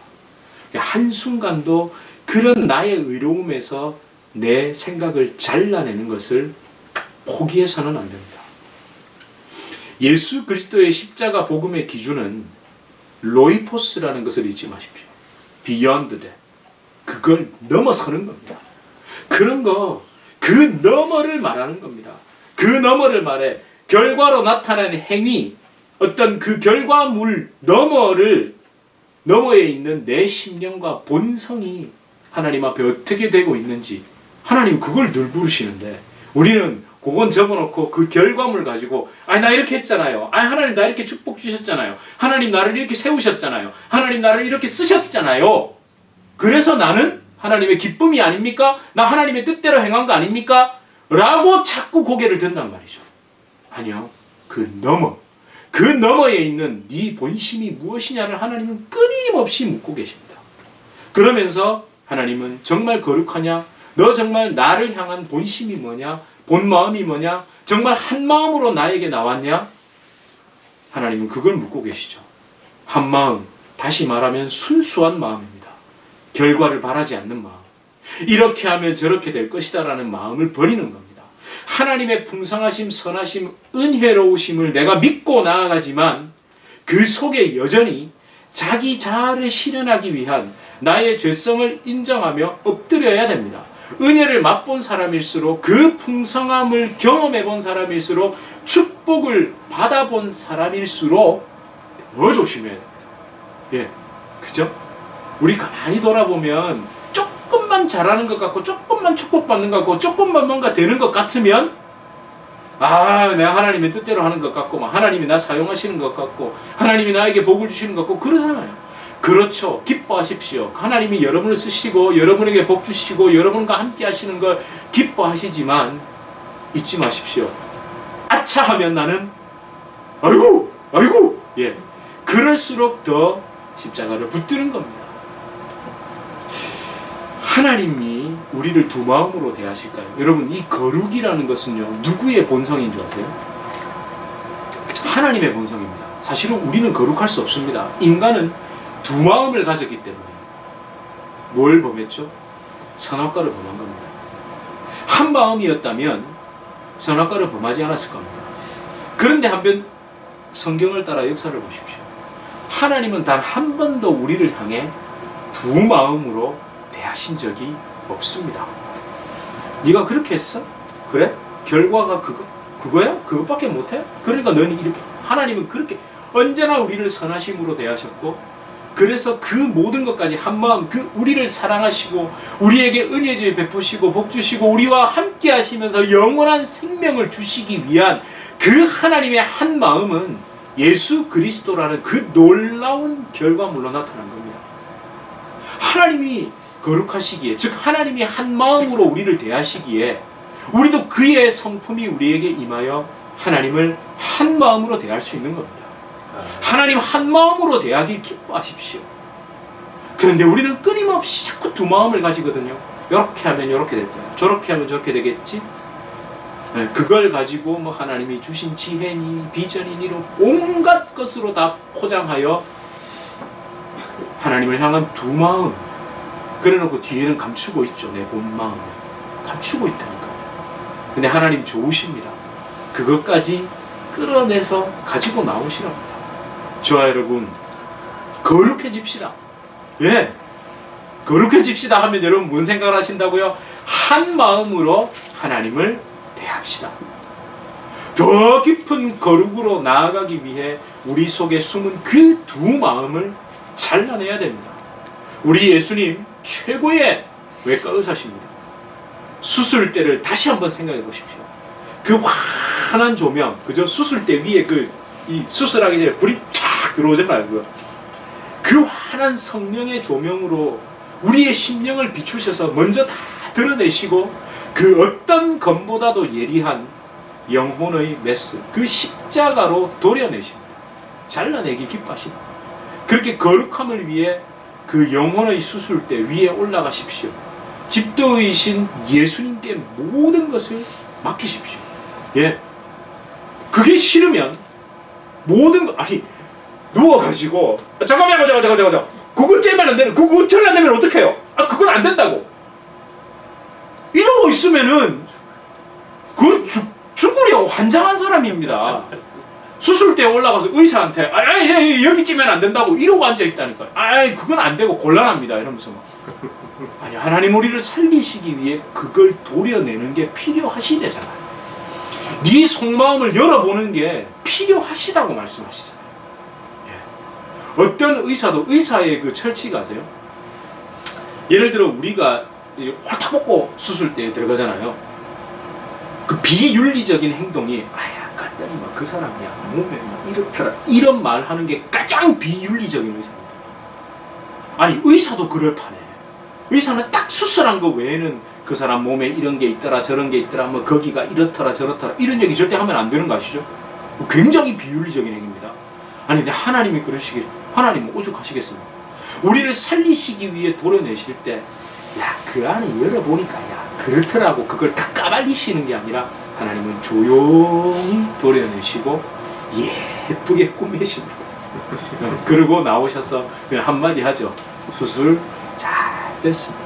한순간도 그런 나의 의로움에서 내 생각을 잘라내는 것을 포기해서는 안 됩니다. 예수 그리스도의 십자가 복음의 기준은 로이포스라는 것을 잊지 마십시오. Beyond that. 그걸 넘어서는 겁니다. 그런 거, 그 너머를 말하는 겁니다. 그 너머를 말해. 결과로 나타나는 행위, 어떤 그 결과물 너머에 있는 내 심령과 본성이 하나님 앞에 어떻게 되고 있는지 하나님 그걸 늘 부르시는데, 우리는 그건 접어놓고 그 결과물 가지고 나 이렇게 했잖아요. 하나님 나 이렇게 축복 주셨잖아요. 하나님 나를 이렇게 세우셨잖아요. 하나님 나를 이렇게 쓰셨잖아요. 그래서 나는 하나님의 기쁨이 아닙니까? 나 하나님의 뜻대로 행한 거 아닙니까? 라고 자꾸 고개를 든단 말이죠. 아니요. 그 너머에 있는 네 본심이 무엇이냐를 하나님은 끊임없이 묻고 계십니다. 그러면서 하나님은 정말 거룩하냐? 너 정말 나를 향한 본심이 뭐냐? 본마음이 뭐냐? 정말 한 마음으로 나에게 나왔냐? 하나님은 그걸 묻고 계시죠. 한 마음, 다시 말하면 순수한 마음입니다. 결과를 바라지 않는 마음. 이렇게 하면 저렇게 될 것이다 라는 마음을 버리는 겁니다. 하나님의 풍성하심, 선하심, 은혜로우심을 내가 믿고 나아가지만 그 속에 여전히 자기 자아를 실현하기 위한 나의 죄성을 인정하며 엎드려야 됩니다. 은혜를 맛본 사람일수록, 그 풍성함을 경험해본 사람일수록, 축복을 받아본 사람일수록 더 조심해야 됩니다. 예, 그죠? 우리 가만히 돌아보면 조금만 잘하는 것 같고, 조금만 축복받는 것 같고, 조금만 뭔가 되는 것 같으면 내가 하나님의 뜻대로 하는 것 같고, 하나님이 나 사용하시는 것 같고, 하나님이 나에게 복을 주시는 것 같고 그러잖아요. 그렇죠. 기뻐하십시오. 하나님이 여러분을 쓰시고 여러분에게 복 주시고 여러분과 함께 하시는 걸 기뻐하시지만 잊지 마십시오. 아차 하면 나는 아이고 예, 그럴수록 더 십자가를 붙드는 겁니다. 하나님이 우리를 두 마음으로 대하실까요? 여러분, 이 거룩이라는 것은요, 누구의 본성인 줄 아세요? 하나님의 본성입니다. 사실은 우리는 거룩할 수 없습니다. 인간은 두 마음을 가졌기 때문에. 뭘 범했죠? 선악과를 범한 겁니다. 한 마음이었다면 선악과를 범하지 않았을 겁니다. 그런데 한번 성경을 따라 역사를 보십시오. 하나님은 단 한 번도 우리를 향해 두 마음으로 대하신 적이 없습니다. 네가 그렇게 했어? 그래? 결과가 그거야? 그것밖에 못해? 그러니까 너는 이렇게. 하나님은 그렇게 언제나 우리를 선하심으로 대하셨고, 그래서 그 모든 것까지 한마음, 그 우리를 사랑하시고 우리에게 은혜 베푸시고 복 주시고 우리와 함께 하시면서 영원한 생명을 주시기 위한 그 하나님의 한 마음은 예수 그리스도라는 그 놀라운 결과물로 나타난 겁니다. 하나님이 거룩하시기에, 즉 하나님이 한 마음으로 우리를 대하시기에 우리도 그의 성품이 우리에게 임하여 하나님을 한 마음으로 대할 수 있는 겁니다. 하나님 한 마음으로 대하길 기뻐하십시오. 그런데 우리는 끊임없이 자꾸 두 마음을 가지거든요. 이렇게 하면 이렇게 될 거야, 저렇게 하면 저렇게 되겠지. 그걸 가지고 뭐 하나님이 주신 지혜니 비전이니 온갖 것으로 다 포장하여 하나님을 향한 두 마음, 그래놓고 뒤에는 감추고 있죠. 내 본 마음을 감추고 있다니까요. 근데 하나님 좋으십니다. 그것까지 끌어내서 가지고 나오시랍니다. 저와 여러분, 거룩해집시다. 예, 거룩해집시다 하면 여러분 무슨 생각을 하신다고요? 한 마음으로 하나님을 대합시다. 더 깊은 거룩으로 나아가기 위해 우리 속에 숨은 그 두 마음을 잘라내야 됩니다. 우리 예수님 최고의 외과 의사십니다. 수술대를 다시 한번 생각해 보십시오. 그 환한 조명, 그죠? 수술대 위에 이 수술하기 전에 불이 쫙 들어오잖아요. 그 환한 성령의 조명으로 우리의 심령을 비추셔서 먼저 다 드러내시고 그 어떤 검보다도 예리한 영혼의 메스, 그 십자가로 도려내십니다. 잘라내기 기뻐하십니다. 그렇게 거룩함을 위해 그 영혼의 수술대 위에 올라가십시오. 집도이신 예수님께 모든 것을 맡기십시오. 예, 그게 싫으면 모든 거, 아니 누워가지고 잠깐만 그거 째면 안 되는, 그거 잘라내면 어떡해요? 아, 그건 안 된다고 이러고 있으면은 그건 죽으려고 환장한 사람입니다. 수술대에 올라가서 의사한테 여기 찌면 안 된다고 이러고 앉아있다니까요. 그건 안 되고 곤란합니다 이러면서 막. 아니, 하나님 우리를 살리시기 위해 그걸 도려내는 게 필요하시대잖아요. 네 속마음을 열어보는 게 필요하시다고 말씀하시잖아요. 예. 어떤 의사도 의사의 그 철칙 아세요? 예를 들어 우리가 홀타먹고 수술대에 들어가잖아요. 그 비윤리적인 행동이 갔더니 막 그 사람이야 몸에 막 이렇더라 이런 말 하는 게 가장 비윤리적인 의사입니다. 아니, 의사도 그럴 판에 의사는 딱 수술한 거 외에는 그 사람 몸에 이런 게 있더라 저런 게 있더라 뭐 거기가 이렇더라 저렇더라 이런 얘기 절대 하면 안 되는 거 아시죠? 굉장히 비윤리적인 얘기입니다. 아니, 근데 하나님이 그러시길, 하나님은 오죽하시겠습니까? 우리를 살리시기 위해 도려내실 때 그 안에 열어보니까 그렇더라고 그걸 다 까발리시는 게 아니라 하나님은 조용히 도려내시고 예쁘게 꾸미십니다. 그러고 나오셔서 그냥 한마디 하죠. 수술 잘 됐습니다.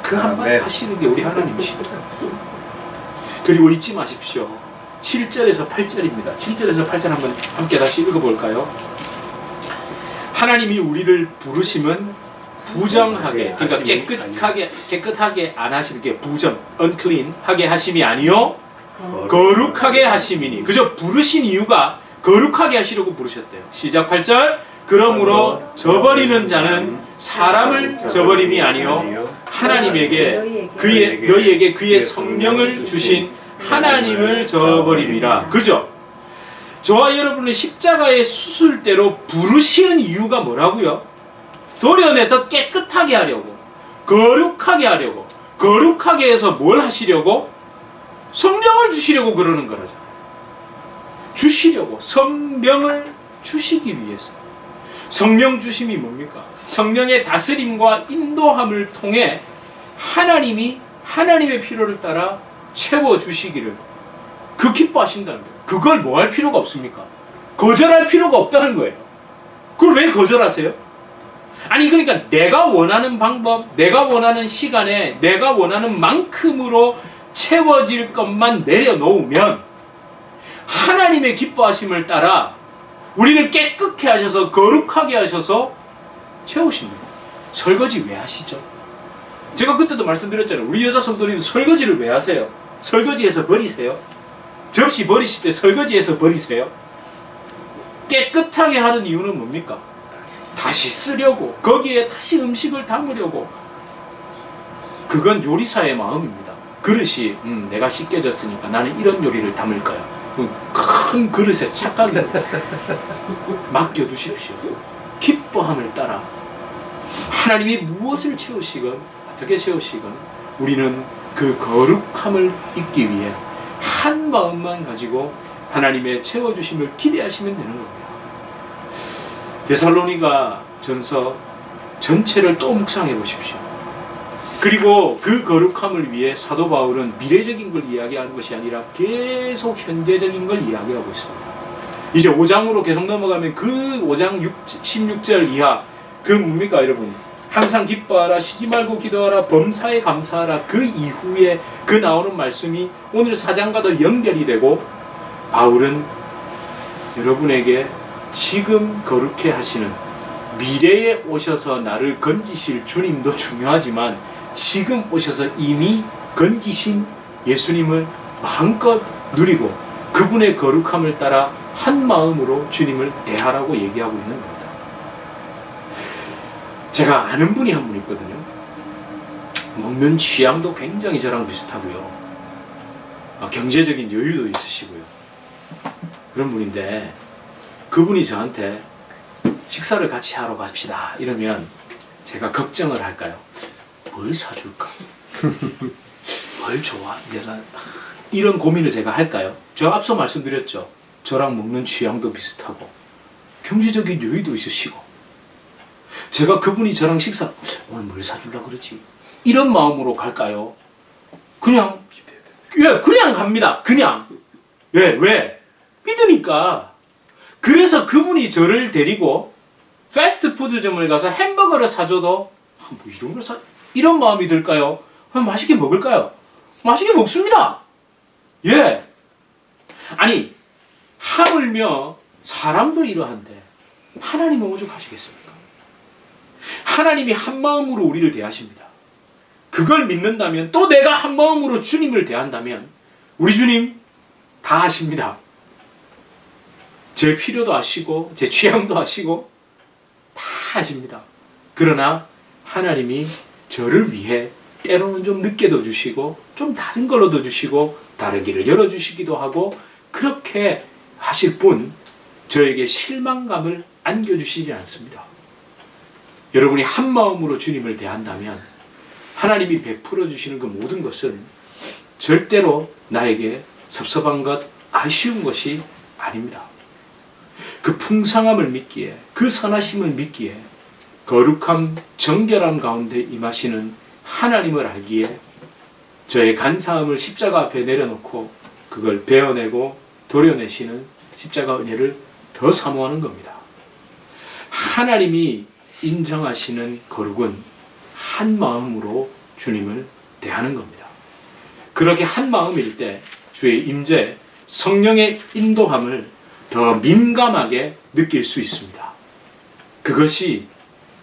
그 한마디 하시는 게 우리 하나님이십니다. 그리고 잊지 마십시오. 7절에서 8절입니다. 7절에서 8절 한번 함께 다시 읽어볼까요? 하나님이 우리를 부르심은 부정하게, 그러니까 깨끗하게 안 하시는 게 부정, unclean 하게 하심이 아니요 거룩하게 하심이니. 그저 부르신 이유가 거룩하게 하시려고 부르셨대요. 시작 8절. 그러므로 저버리는 자는 사람을 저버림이 아니요 하나님에게 너희에게 그의 성령을 주신 하나님을 저버림이라. 그죠? 저와 여러분의 십자가의 수술대로 부르시는 이유가 뭐라고요? 도려내서 깨끗하게 하려고, 거룩하게 하려고. 거룩하게 해서 뭘 하시려고? 성령을 주시려고 그러는 거라잖아요. 주시려고, 성령을 주시기 위해서. 성령 주심이 뭡니까? 성령의 다스림과 인도함을 통해 하나님이 하나님의 필요를 따라 채워주시기를 그 기뻐하신다는 거예요. 그걸 뭐 할 필요가 없습니까? 거절할 필요가 없다는 거예요. 그걸 왜 거절하세요? 아니, 그러니까 내가 원하는 방법, 내가 원하는 시간에, 내가 원하는 만큼으로 채워질 것만 내려놓으면 하나님의 기뻐하심을 따라 우리를 깨끗게 하셔서 거룩하게 하셔서 채우십니다. 설거지 왜 하시죠? 제가 그때도 말씀드렸잖아요. 우리 여자 성도님 설거지를 왜 하세요? 설거지해서 버리세요. 접시 버리실 때 설거지해서 버리세요. 깨끗하게 하는 이유는 뭡니까? 다시 쓰려고, 거기에 다시 음식을 담으려고. 그건 요리사의 마음입니다. 그릇이 내가 씻겨졌으니까 나는 이런 요리를 담을 거야. 큰 그릇에 착각을 맡겨두십시오. 기뻐함을 따라 하나님이 무엇을 채우시건 어떻게 채우시건 우리는 그 거룩함을 잊기 위해 한 마음만 가지고 하나님의 채워주심을 기대하시면 되는 겁니다. 데살로니가 전서 전체를 또 묵상해 보십시오. 그리고 그 거룩함을 위해 사도 바울은 미래적인 걸 이야기하는 것이 아니라 계속 현재적인 걸 이야기하고 있습니다. 이제 5장으로 계속 넘어가면 그 5장 16절 이하 그 뭡니까 여러분? 항상 기뻐하라, 쉬지 말고 기도하라, 범사에 감사하라. 그 이후에 그 나오는 말씀이 오늘 4장과도 연결이 되고 바울은 여러분에게 지금 거룩해 하시는 미래에 오셔서 나를 건지실 주님도 중요하지만 지금 오셔서 이미 건지신 예수님을 마음껏 누리고 그분의 거룩함을 따라 한 마음으로 주님을 대하라고 얘기하고 있는 겁니다. 제가 아는 분이 한 분 있거든요. 먹는 취향도 굉장히 저랑 비슷하고요. 경제적인 여유도 있으시고요. 그런 분인데 그분이 저한테 식사를 같이 하러 갑시다 이러면 제가 걱정을 할까요? 뭘 사줄까? 뭘 좋아? 내가 이런 고민을 제가 할까요? 제가 앞서 말씀드렸죠. 저랑 먹는 취향도 비슷하고 경제적인 여유도 있으시고 제가 그분이 저랑 식사 오늘 뭘 사주려고 그러지? 이런 마음으로 갈까요? 그냥 그냥 갑니다. 그냥 왜? 믿으니까. 그래서 그분이 저를 데리고 패스트푸드점을 가서 햄버거를 사줘도 뭐 이런 걸 이런 마음이 들까요? 맛있게 먹을까요? 맛있게 먹습니다. 예. 아니 하물며 사람도 이러한데 하나님은 오죽하시겠습니까? 하나님이 한 마음으로 우리를 대하십니다. 그걸 믿는다면 또 내가 한 마음으로 주님을 대한다면 우리 주님 다 아십니다. 제 필요도 아시고 제 취향도 아시고 다 아십니다. 그러나 하나님이 저를 위해 때로는 좀 늦게도 주시고 좀 다른 걸로도 주시고 다른 길을 열어주시기도 하고 그렇게 하실 뿐 저에게 실망감을 안겨주시지 않습니다. 여러분이 한 마음으로 주님을 대한다면 하나님이 베풀어 주시는 그 모든 것은 절대로 나에게 섭섭한 것, 아쉬운 것이 아닙니다. 그 풍성함을 믿기에, 그 선하심을 믿기에 거룩함, 정결함 가운데 임하시는 하나님을 알기에 저의 간사함을 십자가 앞에 내려놓고 그걸 베어내고 도려내시는 십자가 은혜를 더 사모하는 겁니다. 하나님이 인정하시는 거룩은 한 마음으로 주님을 대하는 겁니다. 그렇게 한 마음일 때 주의 임재, 성령의 인도함을 더 민감하게 느낄 수 있습니다. 그것이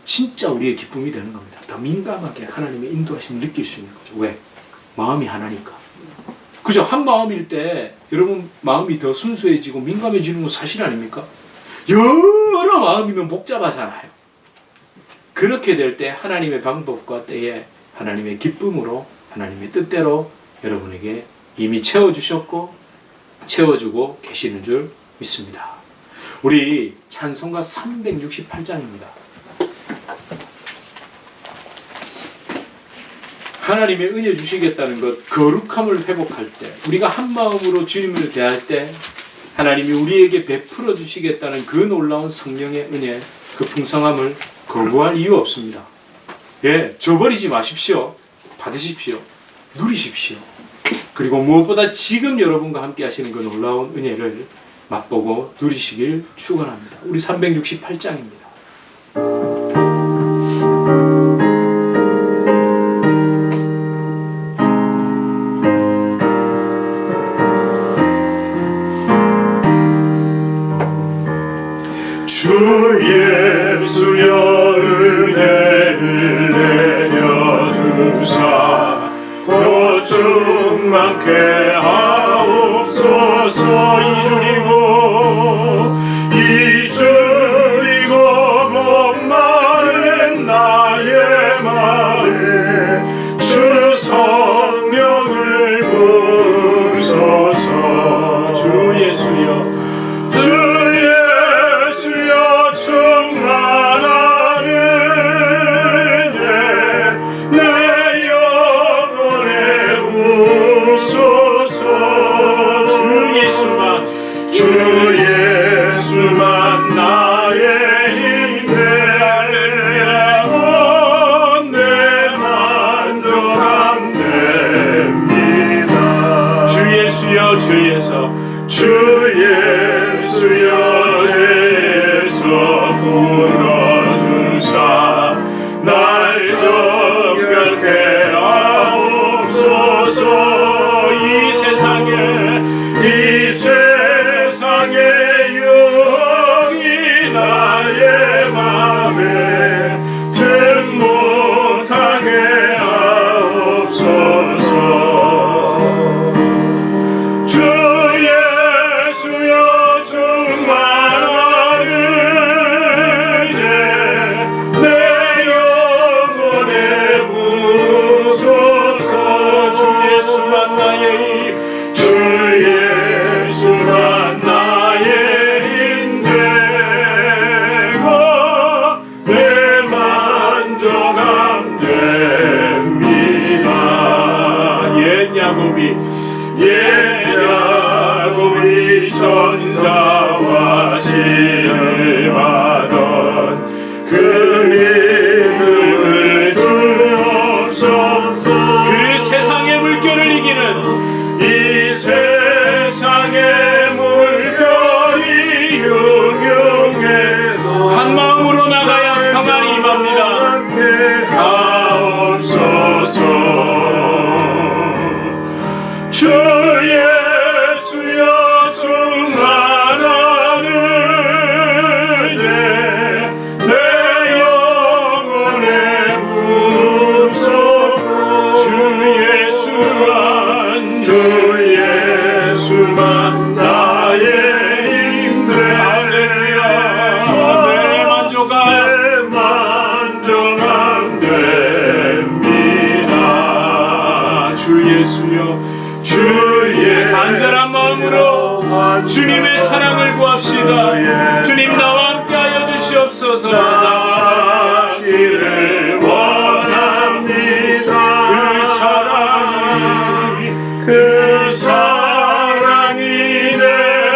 진짜 우리의 기쁨이 되는 겁니다. 더 민감하게 하나님의 인도하심을 느낄 수 있는 거죠. 왜? 마음이 하나니까. 그죠? 한 마음일 때 여러분 마음이 더 순수해지고 민감해지는 건 사실 아닙니까? 여러 마음이면 복잡하잖아요. 그렇게 될 때 하나님의 방법과 때에 하나님의 기쁨으로 하나님의 뜻대로 여러분에게 이미 채워주셨고 채워주고 계시는 줄 믿습니다. 우리 찬송가 368장입니다. 하나님의 은혜 주시겠다는 것, 거룩함을 회복할 때, 우리가 한 마음으로 주님을 대할 때 하나님이 우리에게 베풀어 주시겠다는 그 놀라운 성령의 은혜, 그 풍성함을 거부할 이유 없습니다. 예, 줘버리지 마십시오. 받으십시오. 누리십시오. 그리고 무엇보다 지금 여러분과 함께 하시는 그 놀라운 은혜를 맛보고 누리시길 축원합니다. 우리 368장입니다. 또 충만케 하옵소서. 이주리고 목마른 나의 마음에 주 성령을 부으소서. 주 예수여 충만하는 내 영혼에 부으소서. 주 예수만 나의 힘 되고 내 만족함 됩니다. 주 예수여 죄에서 불러주사 날 정결케 하옵소서. 이 세상에 유혹이 나의 맘에 틈 못하게 하옵소서. 주 예수여 충만하는 내 영혼에 부으소서. 주 예수만 나의 힘 되고 내 만족함 됩니다. 옛 야곱이 전사와 신을 받던 그 믿음을 주옵소서. 그 세상의 물결을 이기는 이 세상의 물결이 흉흉해도 한 마음으로 나가야 평안이 임합니다. 하옵소서. 주 예수여 충만하는 내 영혼에 부으소서. 주 예수만 나의 힘 되고 내 만족함 됩니다. 주 예수여 간절한 마음으로 주님의 사랑을 구합시다. 주님 나와 함께하여 주시옵소서. 나기를 원합니다. 그 사랑이 내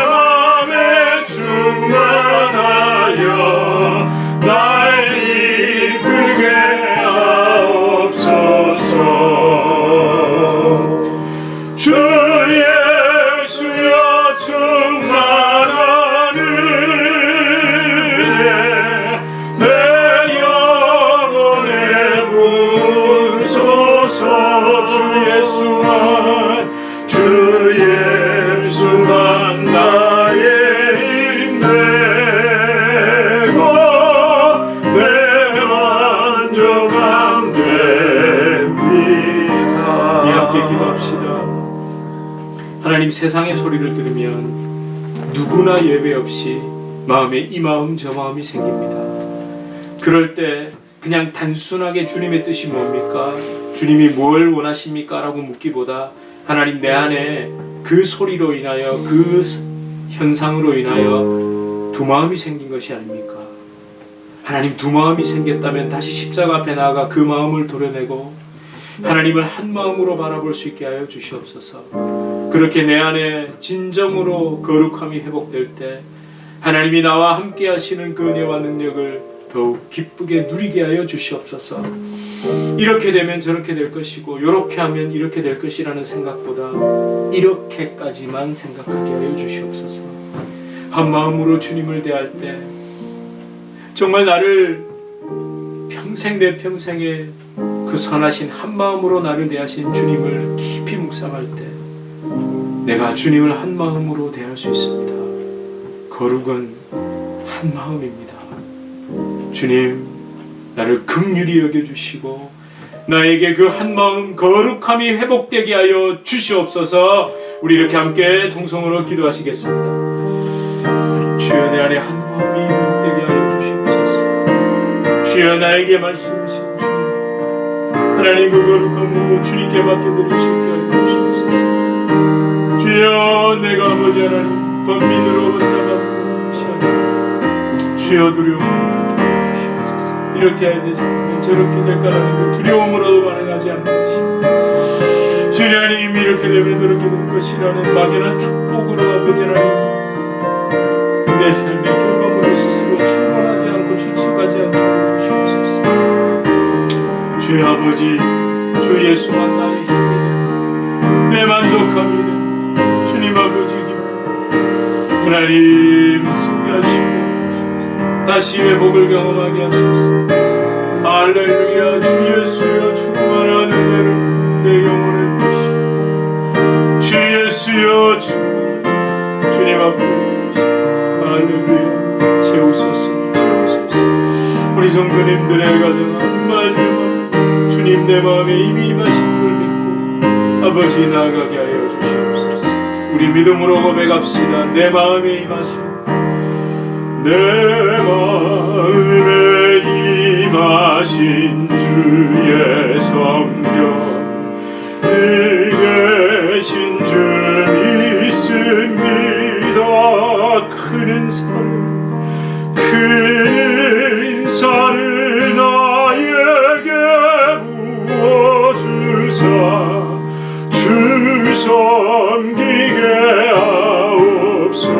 맘에 충만하여 날 이끌게 하옵소서. 주 예수여 충만하는 내 영혼에 부으소서. 주 예수만 나의 힘 되고 내 만족함 됩니다. 함께 기도합시다. 하나님, 세상의 소리를 들으면 누구나 예외 없이 마음에 이 마음 저 마음이 생깁니다. 그럴 때 그냥 단순하게 주님의 뜻이 뭡니까? 주님이 뭘 원하십니까? 라고 묻기보다 하나님, 내 안에 그 소리로 인하여 그 현상으로 인하여 두 마음이 생긴 것이 아닙니까? 하나님, 두 마음이 생겼다면 다시 십자가 앞에 나아가 그 마음을 도려내고 하나님을 한 마음으로 바라볼 수 있게 하여 주시옵소서. 그렇게 내 안에 진정으로 거룩함이 회복될 때 하나님이 나와 함께 하시는 그 은혜와 능력을 더욱 기쁘게 누리게 하여 주시옵소서. 이렇게 되면 저렇게 될 것이고 이렇게 하면 이렇게 될 것이라는 생각보다 이렇게까지만 생각하게 하여 주시옵소서. 한 마음으로 주님을 대할 때 정말 나를 평생 내 평생에 그 선하신 한 마음으로 나를 대하신 주님을 깊이 묵상할 때 내가 주님을 한 마음으로 대할 수 있습니다. 거룩은 한 마음입니다. 주님, 나를 긍휼히 여겨주시고 나에게 그 한마음 거룩함이 회복되게 하여 주시옵소서. 우리 이렇게 함께 통성으로 기도하시겠습니다. 주여, 내 안에 한마음이 회복되게 하여 주시옵소서. 주여, 나에게 말씀하신 주님, 하나님 그 거룩함으로 주님께 맡겨드릴 수 있게 하여 주시옵소서. 주여, 내가 아버지 하나님 번민으로 번잡한 것이 아니라 주여, 두려움을 주시옵소서. 이렇게 해야 되지 않으면 저렇게 될까라는 그 두려움으로도 반응하지 않는 것입니다. 주님, 이렇게 되면 저렇게 될 것이라는 막연한 축복으로 아버지 하나님 내 삶의 결과물을 스스로 추론하지 않고 추측하지 않게 해주시옵소서. 주의 아버지, 주 예수만 나의 힘이 되고 내 만족함이 되고 주님 아버지 하나님 쓰게 하시고 다시 회복을 경험하게 하소서. 할렐루야. 주 예수여, 충만한 은혜를 내 영혼에 주시고 주 예수여, 주님 앞에 할렐루야. 채우소서. 우리 성도님들의 가정 한마디만 주님 내 마음에 이미 임하신 줄 믿고 아버지 나아가게 하여 주시옵소서. 우리 믿음으로 고백합시다. 내 마음에 임하신, 내 마음에 임하신 주의 성령 늘 계신 줄 믿습니다. 큰 은사를 나에게 부어주사 주 섬기게 하옵소서.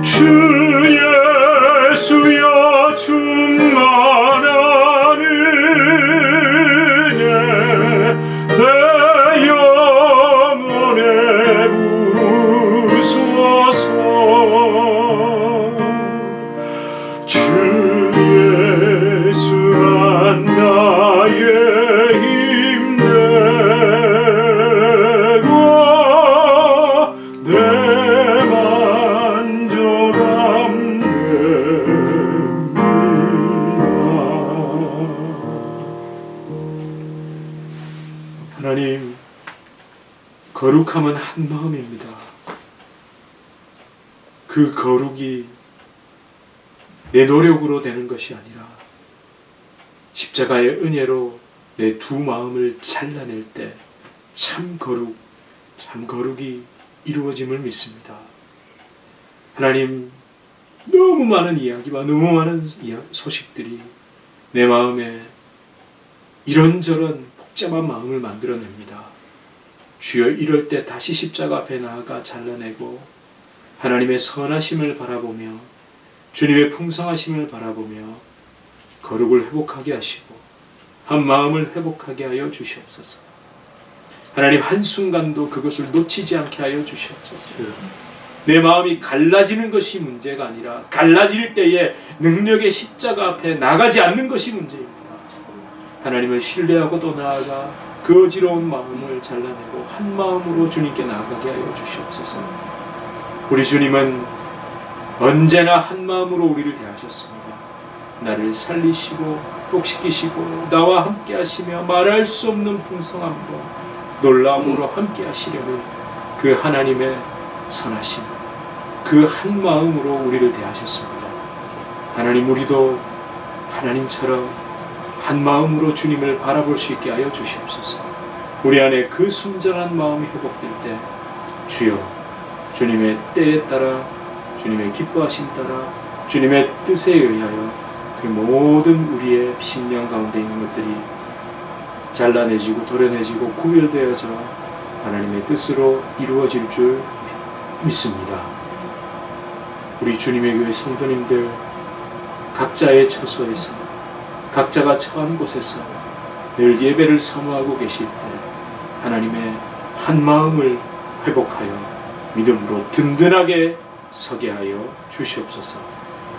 주 예수여, 충만한 은혜 내 영혼에 부으소서. 주 예수만 나의 힘되고 내 만족함 됩니다. 하나님, 거룩함은 한 마음입니다. 그 거룩이 내 노력으로 되는 것이 아니라 십자가의 은혜로 내 두 마음을 잘라낼 때 참 거룩이 이루어짐을 믿습니다. 하나님, 너무 많은 이야기와 너무 많은 소식들이 내 마음에 이런저런 복잡한 마음을 만들어냅니다. 주여, 이럴 때 다시 십자가 앞에 나아가 잘라내고 하나님의 선하심을 바라보며 주님의 풍성하심을 바라보며 거룩을 회복하게 하시고 한 마음을 회복하게 하여 주시옵소서. 하나님, 한순간도 그것을 놓치지 않게 하여 주시옵소서. 내 마음이 갈라지는 것이 문제가 아니라 갈라질 때에 능력의 십자가 앞에 나가지 않는 것이 문제입니다. 하나님을 신뢰하고 또 나아가 그 어지러운 마음을 잘라내고 한 마음으로 주님께 나아가게 하여 주시옵소서. 우리 주님은 언제나 한 마음으로 우리를 대하셨습니다. 나를 살리시고 회복시키시고 나와 함께 하시며 말할 수 없는 풍성함과 놀라움으로 함께 하시려는 그 하나님의 선하심, 그 한 마음으로 우리를 대하셨습니다. 하나님, 우리도 하나님처럼 한 마음으로 주님을 바라볼 수 있게 하여 주시옵소서. 우리 안에 그 순전한 마음이 회복될 때 주여, 주님의 때에 따라 주님의 기뻐하심 따라 주님의 뜻에 의하여 그 모든 우리의 심령 가운데 있는 것들이 잘라내지고 도려내지고 구별되어져 하나님의 뜻으로 이루어질 줄 믿습니다. 우리 주님의 교회 성도님들 각자의 처소에서 각자가 처한 곳에서 늘 예배를 사모하고 계실 때 하나님의 한 마음을 회복하여 믿음으로 든든하게 서게 하여 주시옵소서.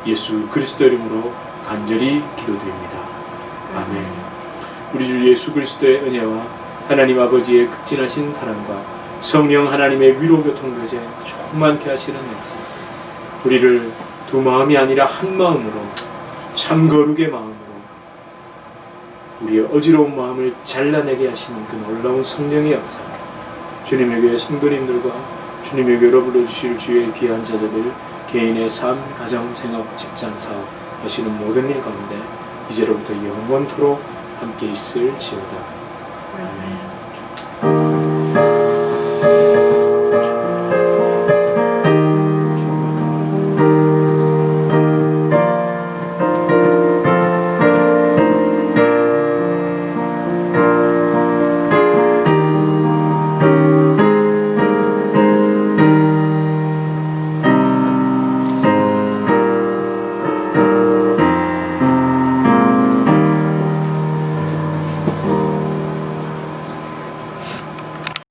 예수 그리스도 이름으로 간절히 기도드립니다. 아멘. 우리 주 예수 그리스도의 은혜와 하나님 아버지의 극진하신 사랑과 성령 하나님의 위로 교통 교제 충만케 하시는 역사, 우리를 두 마음이 아니라 한 마음으로 참 거룩의 마음으로 우리의 어지러운 마음을 잘라내게 하시는 그 놀라운 성령의 역사, 주님의 교회 성도님들과 주님의 교회로 불러주실 주의 귀한 자녀들 개인의 삶, 가정, 생업, 직장, 사업 하시는 모든 일 가운데 이제로부터 영원토록 함께 있을지어다. 아멘.